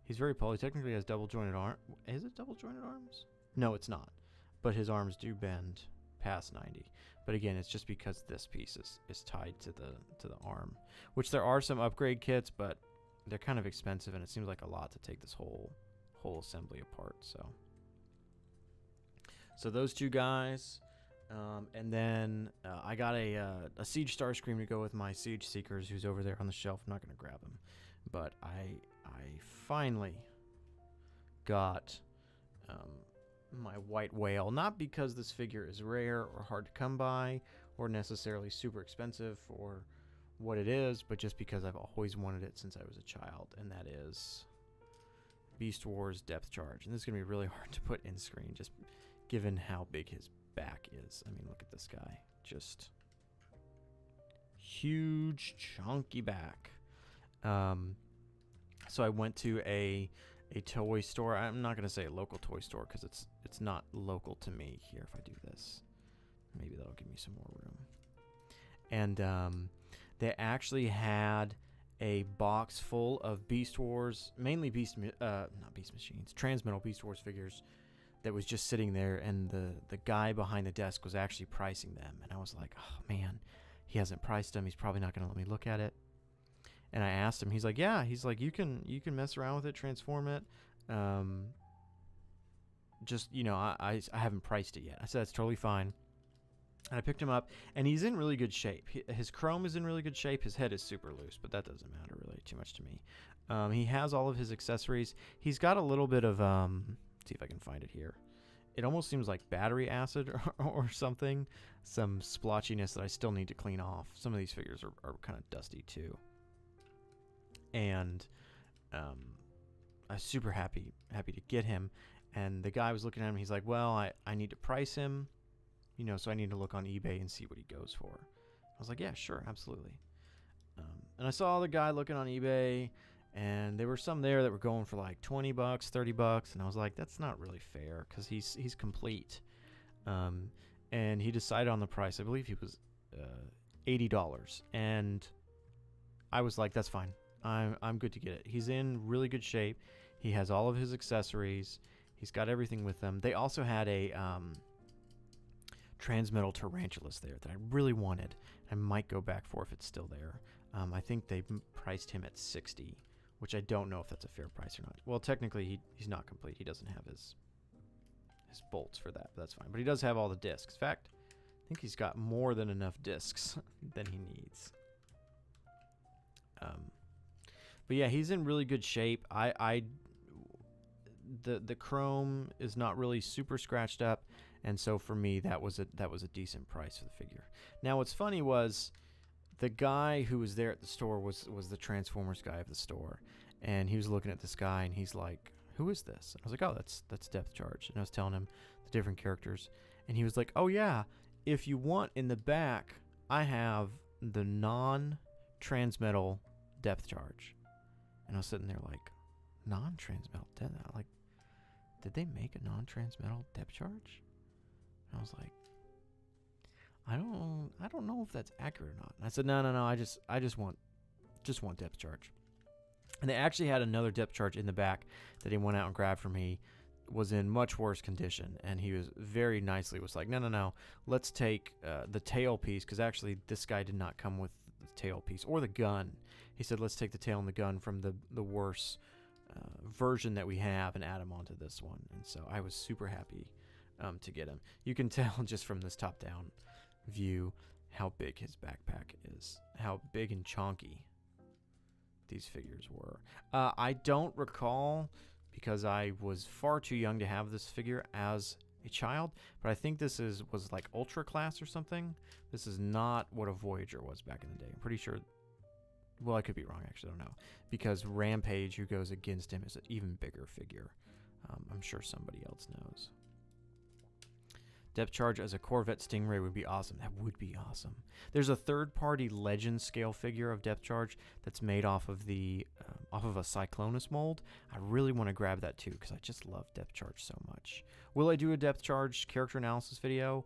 He's very poly. Technically has double jointed arm. Is it double jointed arms? No, it's not. But his arms do bend past 90. But again, it's just because this piece is tied to the arm, which there are some upgrade kits, but they're kind of expensive, and it seems like a lot to take this whole assembly apart. So those two guys, and then I got a Siege Starscream to go with my Siege Seekers, who's over there on the shelf. I'm not gonna grab him, but I finally got my white whale, not because this figure is rare or hard to come by or necessarily super expensive for what it is, but just because I've always wanted it since I was a child, and that is Beast Wars Depth Charge. And this is going to be really hard to put in screen just given how big his back is. I mean, look at this guy. Just huge, chunky back. So I went to a toy store. I'm not going to say a local toy store because it's not local to me. Here, if I do this, maybe that'll give me some more room. And they actually had a box full of Beast Wars, mainly not Beast Machines, Transmetal Beast Wars figures that was just sitting there, and the guy behind the desk was actually pricing them. And I was like, oh man, he hasn't priced them. He's probably not going to let me look at it. And I asked him, he's like, yeah, he's like, you can mess around with it, transform it. Just, you know, I haven't priced it yet. I said, that's totally fine. And I picked him up, and he's in really good shape. His chrome is in really good shape. His head is super loose, but that doesn't matter really too much to me. He has all of his accessories. He's got a little bit of, see if I can find it here. It almost seems like battery acid or something. Some splotchiness that I still need to clean off. Some of these figures are kind of dusty too. And I was super happy to get him. And the guy was looking at him. He's like, well, I need to price him. You know, so I need to look on eBay and see what he goes for. I was like, yeah, sure, absolutely. And I saw the guy looking on eBay, and there were some there that were going for like $20, $30, and I was like, that's not really fair because he's complete. And he decided on the price. I believe he was $80, and I was like, that's fine. I'm good to get it. He's in really good shape. He has all of his accessories. He's got everything with him. They also had a Transmetal Tarantulas there that I really wanted. I might go back for if it's still there. I think they priced him at $60, which I don't know if that's a fair price or not. Well, technically he's not complete. He doesn't have his bolts for that, but that's fine. But he does have all the discs. In fact, I think he's got more than enough discs than he needs. But yeah, he's in really good shape. The chrome is not really super scratched up. And so for me, that was a decent price for the figure. Now, what's funny was the guy who was there at the store was the Transformers guy of the store, and he was looking at this guy, and he's like, "Who is this?" And I was like, "Oh, that's Depth Charge." And I was telling him the different characters, and he was like, "Oh yeah, if you want, in the back, I have the non-Transmetal Depth Charge." And I was sitting there like, non-Transmetal like, did they make a non-Transmetal Depth Charge? I was like, I don't know if that's accurate or not. And I said, no, I just want Depth Charge. And they actually had another Depth Charge in the back that he went out and grabbed for me, was in much worse condition, and he was very nicely was like, no, let's take the tail piece, because actually this guy did not come with the tail piece or the gun. He said, let's take the tail and the gun from the worse version that we have and add them onto this one. And so I was super happy to get him. You can tell just from this top-down view how big his backpack is, how big and chonky these figures were. I don't recall, because I was far too young to have this figure as a child, but I think this was like Ultra Class or something. This is not what a Voyager was back in the day. I'm pretty sure. Well, I could be wrong. Actually, I don't know, because Rampage, who goes against him, is an even bigger figure. I'm sure somebody else knows. Depth charge as a Corvette Stingray would be awesome. That would be awesome. There's a third-party Legend scale figure of depth charge that's made off of the off of a Cyclonus mold. I really want to grab that too because I just love depth charge so much. Will I do a depth charge character analysis video?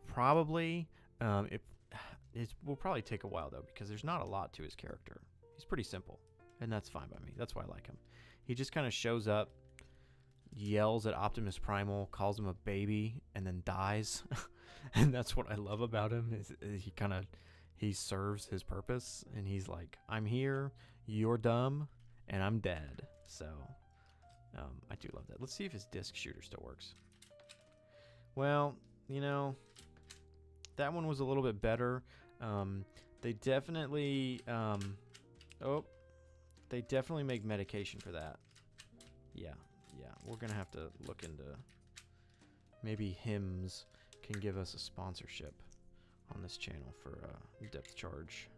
Probably. It will probably take a while though because there's not a lot to his character. He's pretty simple, and that's fine by me. That's why I like him. He just kind of shows up, yells at Optimus Primal, calls him a baby, and then dies. And that's what I love about him. Is he serves his purpose, and he's like, I'm here, you're dumb, and I'm dead. So I do love that. Let's see if his disc shooter still works. Well, you know, that one was a little bit better. They definitely they definitely make medication for that. Yeah, we're gonna have to look into maybe Hims can give us a sponsorship on this channel for depth charge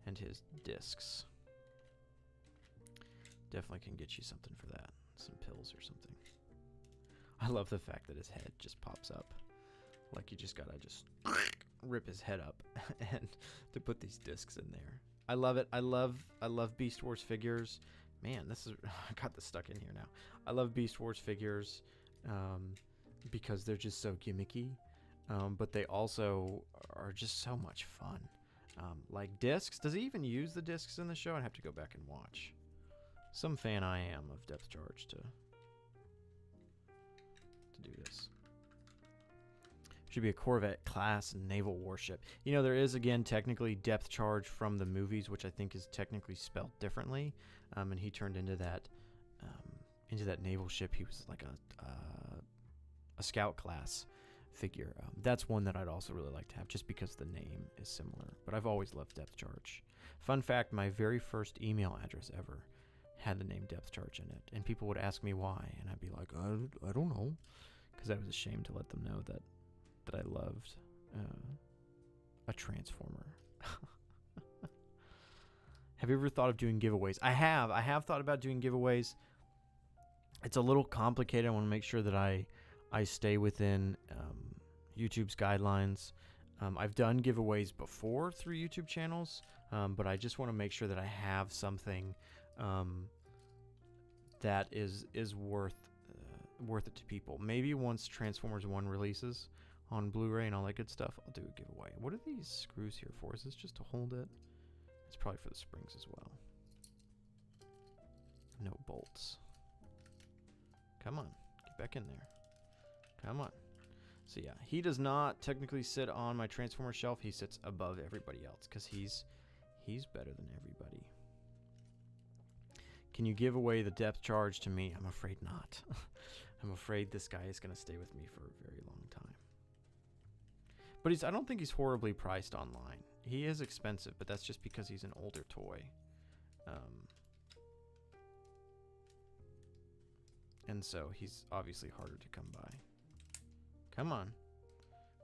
and his discs. Definitely can get you something for that, some pills or something. I love the fact that his head just pops up, like you just gotta rip his head up and to put these discs in there. I love it. I love Beast Wars figures. Man, this is I got this stuck in here now. I love Beast Wars figures because they're just so gimmicky, but they also are just so much fun. Like discs. Does he even use the discs in the show? I'd have to go back and watch. Some fan I am of depth charge to do this. Should be a Corvette class naval warship. You know, there is, again, technically depth charge from the movies, which I think is technically spelled differently. And he turned into that naval ship. He was like a scout class figure. That's one that I'd also really like to have, just because the name is similar. But I've always loved depth charge. Fun fact, my very first email address ever had the name depth charge in it. And people would ask me why. And I'd be like, I don't know. Because I was ashamed to let them know that I loved a Transformer. Have you ever thought of doing giveaways? I have thought about doing giveaways. It's a little complicated. I want to make sure that I stay within YouTube's guidelines. I've done giveaways before through YouTube channels, but I just want to make sure that I have something that is worth it to people. Maybe once Transformers 1 releases on Blu-ray and all that good stuff, I'll do a giveaway. What are these screws here for? Is this just to hold it? It's probably for the springs as well. No bolts. Come on, get back in there. Come on. So yeah, he does not technically sit on my Transformer shelf. He sits above everybody else because he's better than everybody. Can you give away the depth charge to me? I'm afraid not. I'm afraid this guy is going to stay with me for a very long time. But I don't think he's horribly priced online. He is expensive, but that's just because he's an older toy. And so he's obviously harder to come by. Come on.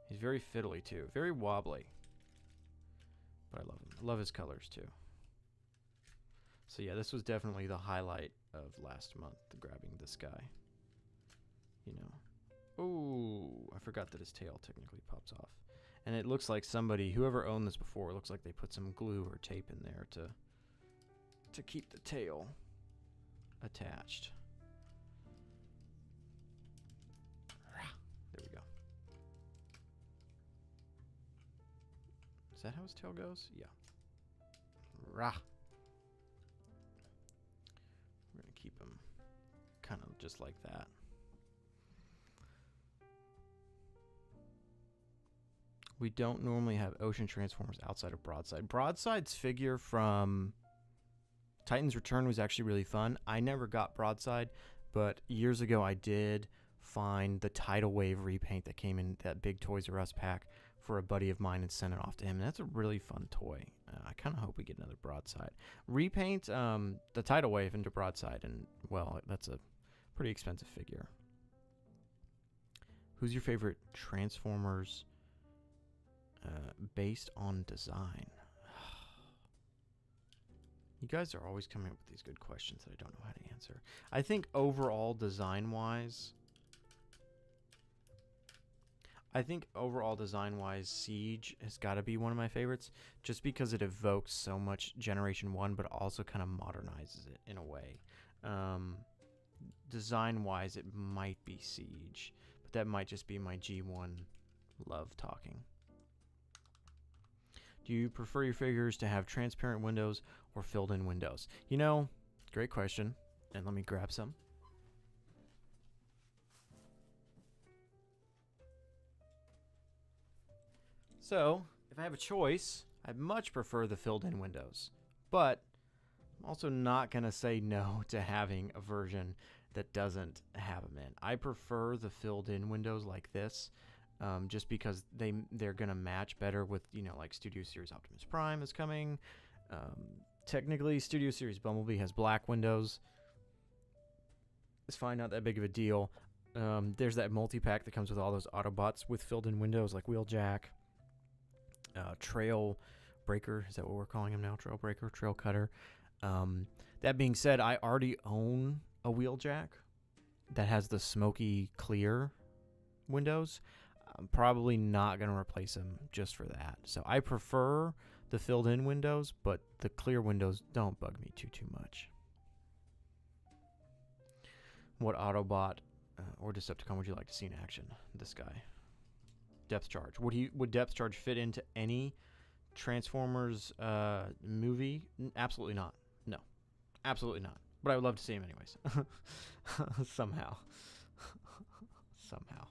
He's very fiddly too. Very wobbly. But I love him. I love his colors too. So yeah, this was definitely the highlight of last month, grabbing this guy. You know. Oh, I forgot that his tail technically pops off. And it looks like somebody, whoever owned this before, it looks like they put some glue or tape in there to keep the tail attached. There we go. Is that how his tail goes? Yeah. Rah. We're going to keep him kind of just like that. We don't normally have ocean Transformers outside of Broadside. Broadside's figure from Titan's Return was actually really fun. I never got Broadside, but years ago I did find the Tidal Wave repaint that came in that big Toys R Us pack for a buddy of mine and sent it off to him. And that's a really fun toy. I kind of hope we get another Broadside. Repaint the Tidal Wave into Broadside, and, well, that's a pretty expensive figure. Who's your favorite Transformers based on design? You guys are always coming up with these good questions that I don't know how to answer. I think overall design-wise, Siege has got to be one of my favorites, just because it evokes so much Generation 1, but also kind of modernizes it in a way. Design-wise, it might be Siege, but that might just be my G1 love talking. Do you prefer your figures to have transparent windows or filled-in windows? You know, great question, and let me grab some. So, if I have a choice, I'd much prefer the filled-in windows, but I'm also not going to say no to having a version that doesn't have them in. I prefer the filled-in windows like this, just because they're going to match better with, like Studio Series Optimus Prime is coming. Technically, Studio Series Bumblebee has black windows. It's fine, not that big of a deal. There's that multi-pack that comes with all those Autobots with filled-in windows like Wheeljack, Trail Breaker, is that what we're calling him now? Trail Breaker, Trail Cutter. That being said, I already own a Wheeljack that has the smoky clear windows. I'm probably not going to replace them just for that. So I prefer the filled-in windows, but the clear windows don't bug me too much. What Autobot or Decepticon would you like to see in action? This guy. Depth Charge. Would Depth Charge fit into any Transformers movie? Absolutely not. No. Absolutely not. But I would love to see him anyways. Somehow. Somehow.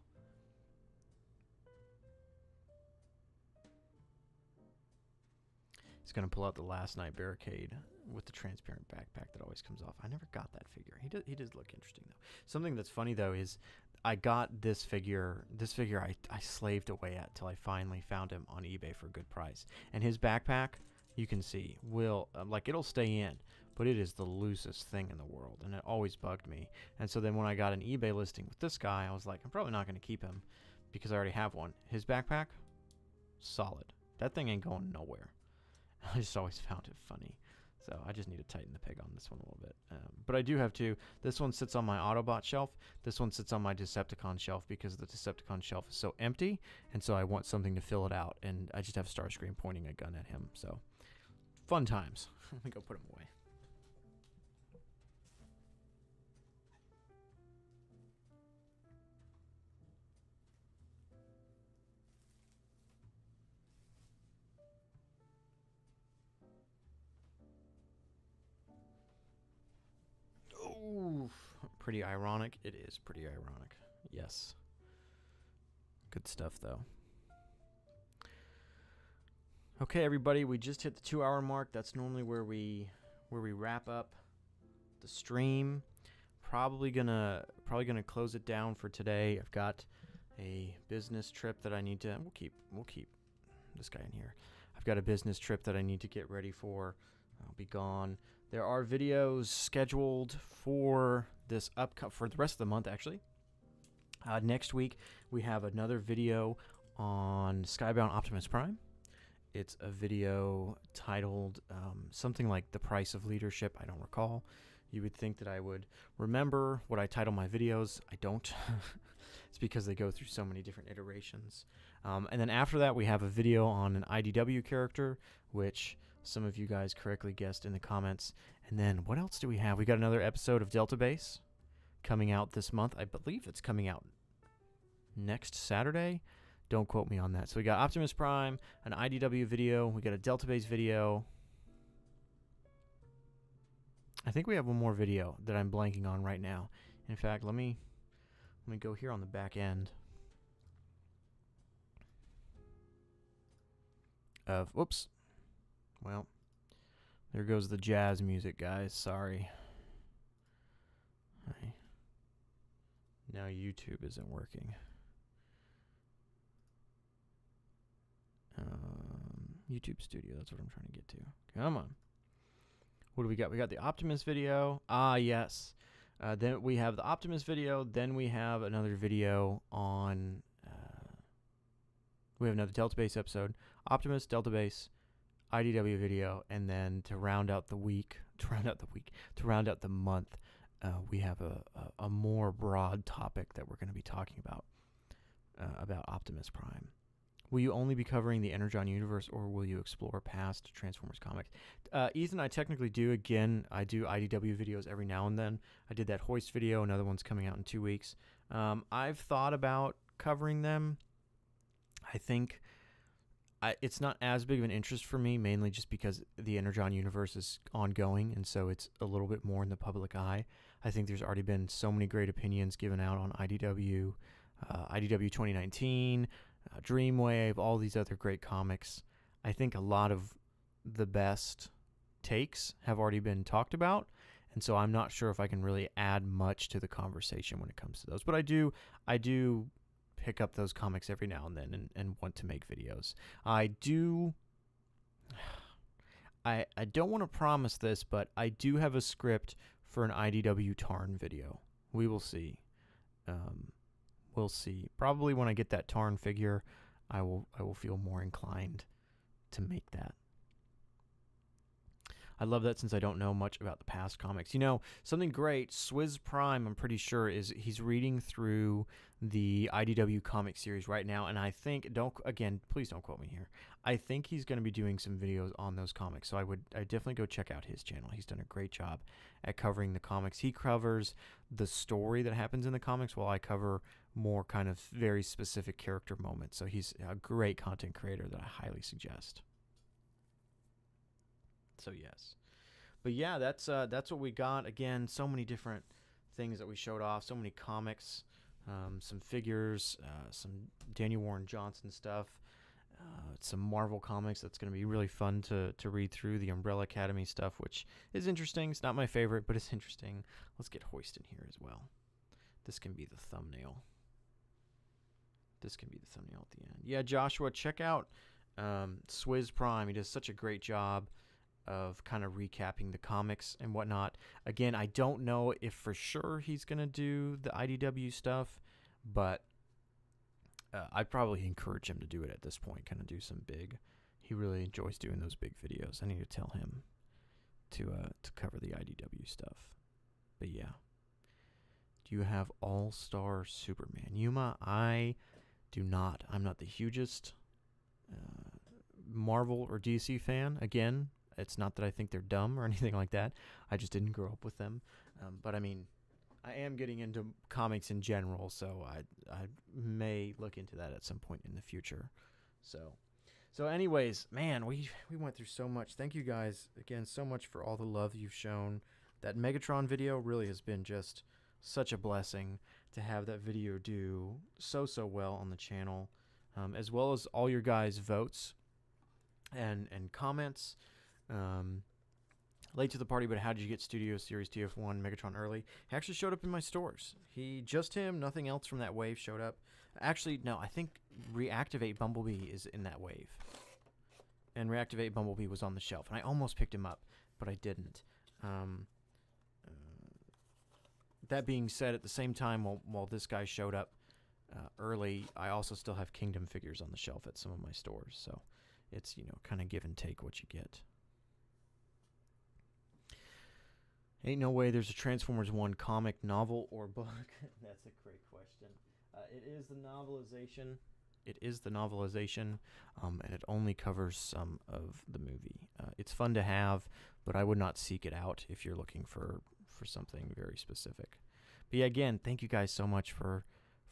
He's going to pull out the Last Night Barricade with the transparent backpack that always comes off. I never got that figure. He does look interesting, though. Something that's funny, though, is I got this figure. This figure I slaved away at till I finally found him on eBay for a good price. And his backpack, you can see, it'll stay in, but it is the loosest thing in the world, and it always bugged me. And so then when I got an eBay listing with this guy, I was like, I'm probably not going to keep him because I already have one. His backpack, solid. That thing ain't going nowhere. I just always found it funny. So I just need to tighten the peg on this one a little bit. But I do have two. This one sits on my Autobot shelf. This one sits on my Decepticon shelf because the Decepticon shelf is so empty. And so I want something to fill it out. And I just have Starscream pointing a gun at him. So fun times. Let me go put him away. Ooh, pretty ironic. It is pretty ironic. Yes. Good stuff, though. Okay, everybody, we just hit the 2-hour mark. That's normally where we wrap up the stream. Probably gonna close it down for today. I've got a business trip that I need to. We'll keep this guy in here. I've got a business trip that I need to get ready for. I'll be gone. There are videos scheduled for for the rest of the month, actually. Next week, we have another video on Skybound Optimus Prime. It's a video titled something like The Price of Leadership. I don't recall. You would think that I would remember what I title my videos. I don't. It's because they go through so many different iterations. And then after that, we have a video on an IDW character, which some of you guys correctly guessed in the comments. And then what else do we have? We got another episode of Delta Base coming out this month. I believe it's coming out next Saturday. Don't quote me on that. So we got Optimus Prime, an IDW video. We got a Delta Base video. I think we have one more video that I'm blanking on right now. In fact, let me go here on the back end of, whoops. Well, there goes the jazz music, guys. Sorry. Now YouTube isn't working. YouTube Studio, that's what I'm trying to get to. Come on. What do we got? We got the Optimus video. Ah, yes. Then we have the Optimus video. Then we have another video on... we have another Delta Base episode. Optimus, Delta Base, IDW video, and then to round out the month, we have a more broad topic that we're going to be talking about Optimus Prime. Will you only be covering the Energon universe, or will you explore past Transformers comics? Ethan, I technically do. Again, I do IDW videos every now and then. I did that Hoist video. Another one's coming out in 2 weeks. I've thought about covering them. I think it's not as big of an interest for me, mainly just because the Energon universe is ongoing, and so it's a little bit more in the public eye. I think there's already been so many great opinions given out on IDW, IDW 2019, Dreamwave, all these other great comics. I think a lot of the best takes have already been talked about, and so I'm not sure if I can really add much to the conversation when it comes to those. But I do pick up those comics every now and then and want to make videos. I don't want to promise this, but I do have a script for an IDW Tarn video. We will see. We'll see. Probably when I get that Tarn figure, I will feel more inclined to make that. I love that since I don't know much about the past comics. You know, something great, Swizz Prime, I'm pretty sure, is he's reading through the IDW comic series right now, and I think, please don't quote me here, I think he's going to be doing some videos on those comics, so I definitely go check out his channel. He's done a great job at covering the comics. He covers the story that happens in the comics, while I cover more kind of very specific character moments, so he's a great content creator that I highly suggest. So yes, but yeah, that's what we got. Again, so many different things that we showed off, so many comics, some figures, some Daniel Warren Johnson stuff, some Marvel comics that's going to be really fun to read through, the Umbrella Academy stuff, which is interesting. It's not my favorite, but it's interesting. Let's get Hoist in here as well. This can be the thumbnail. At the end. Yeah, Joshua, check out Swizz Prime. He does such a great job of kind of recapping the comics and whatnot. Again, I don't know if for sure he's going to do the IDW stuff, but I'd probably encourage him to do it at this point, kind of do some big. He really enjoys doing those big videos. I need to tell him to cover the IDW stuff. But yeah. Do you have All-Star Superman? Yuma, I do not. I'm not the hugest Marvel or DC fan. Again, it's not that I think they're dumb or anything like that. I just didn't grow up with them. But I mean, I am getting into comics in general, so I may look into that at some point in the future. So anyways, man, we went through so much. Thank you guys again so much for all the love you've shown. That Megatron video really has been just such a blessing to have that video do so well on the channel, as well as all your guys' votes and comments. Late to the party, but how did you get Studio Series TF1 Megatron early? He actually showed up in my stores. Nothing else from that wave showed up. Actually, no, I think Reactivate Bumblebee is in that wave. And Reactivate Bumblebee was on the shelf, and I almost picked him up, but I didn't. That being said, at the same time, while this guy showed up early, I also still have Kingdom figures on the shelf at some of my stores, so it's, kind of give and take what you get. Ain't no way there's a Transformers 1 comic, novel, or book. That's a great question. It is the novelization, and it only covers some of the movie. It's fun to have, but I would not seek it out if you're looking for something very specific. But yeah, again, thank you guys so much for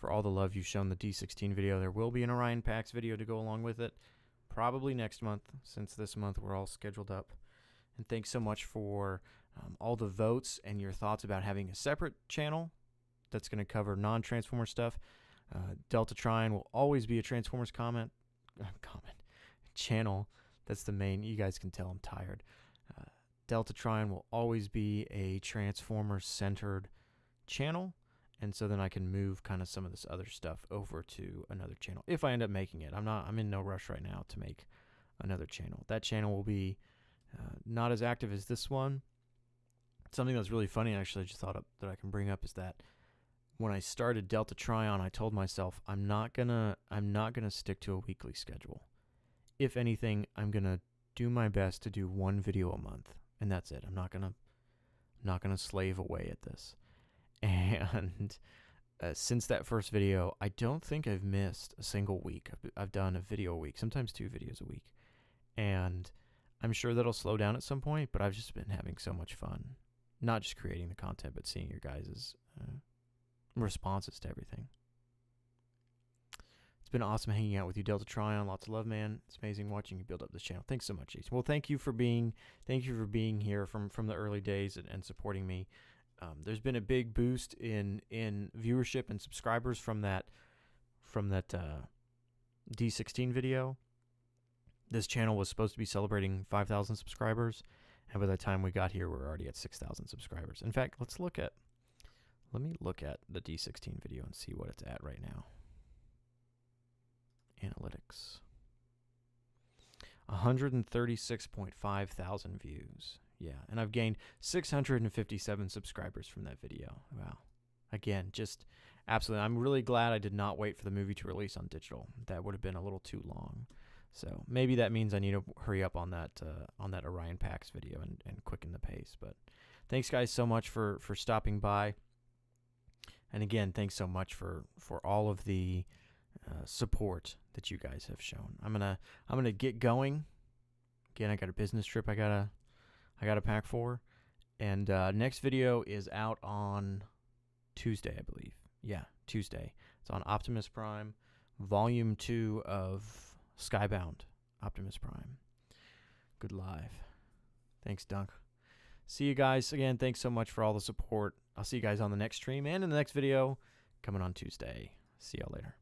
all the love you've shown the D16 video. There will be an Orion Pax video to go along with it, probably next month, since this month we're all scheduled up. And thanks so much for all the votes and your thoughts about having a separate channel that's going to cover non-Transformer stuff. Delta Trine will always be a Transformers channel. That's the main. You guys can tell I'm tired. Delta Trine will always be a Transformers-centered channel, and so then I can move kind of some of this other stuff over to another channel if I end up making it. I'm in no rush right now to make another channel. That channel will be not as active as this one. Something that's really funny, actually, I just thought up that I can bring up is that when I started Delta Tryon, I told myself I'm not gonna stick to a weekly schedule. If anything, I'm gonna do my best to do one video a month, and that's it. I'm not gonna slave away at this. And since that first video, I don't think I've missed a single week. I've done a video a week, sometimes 2 videos a week, and I'm sure that'll slow down at some point. But I've just been having so much fun, not just creating the content, but seeing your guys' responses to everything. It's been awesome hanging out with you, Delta Tryon. Lots of love, man. It's amazing watching you build up this channel. Thanks so much, Jason. Well, thank you for being here from the early days and supporting me. There's been a big boost in viewership and subscribers from that D16 video. This channel was supposed to be celebrating 5,000 subscribers, and by the time we got here, we're already at 6,000 subscribers. In fact, let me look at the D16 video and see what it's at right now. Analytics. 136.5 thousand views. Yeah, and I've gained 657 subscribers from that video. Wow. Again, just absolutely. I'm really glad I did not wait for the movie to release on digital. That would have been a little too long. So maybe that means I need to hurry up on that Orion Pax video and quicken the pace. But thanks, guys, so much for stopping by. And again, thanks so much for all of the support that you guys have shown. I'm gonna get going. Again, I got a business trip I gotta pack for, and next video is out on Tuesday, I believe. Yeah, Tuesday. It's on Optimus Prime, Volume 2 of Skybound Optimus Prime. Good live. Thanks, Dunk. See you guys again. Thanks so much for all the support. I'll see you guys on the next stream and in the next video coming on Tuesday. See y'all later.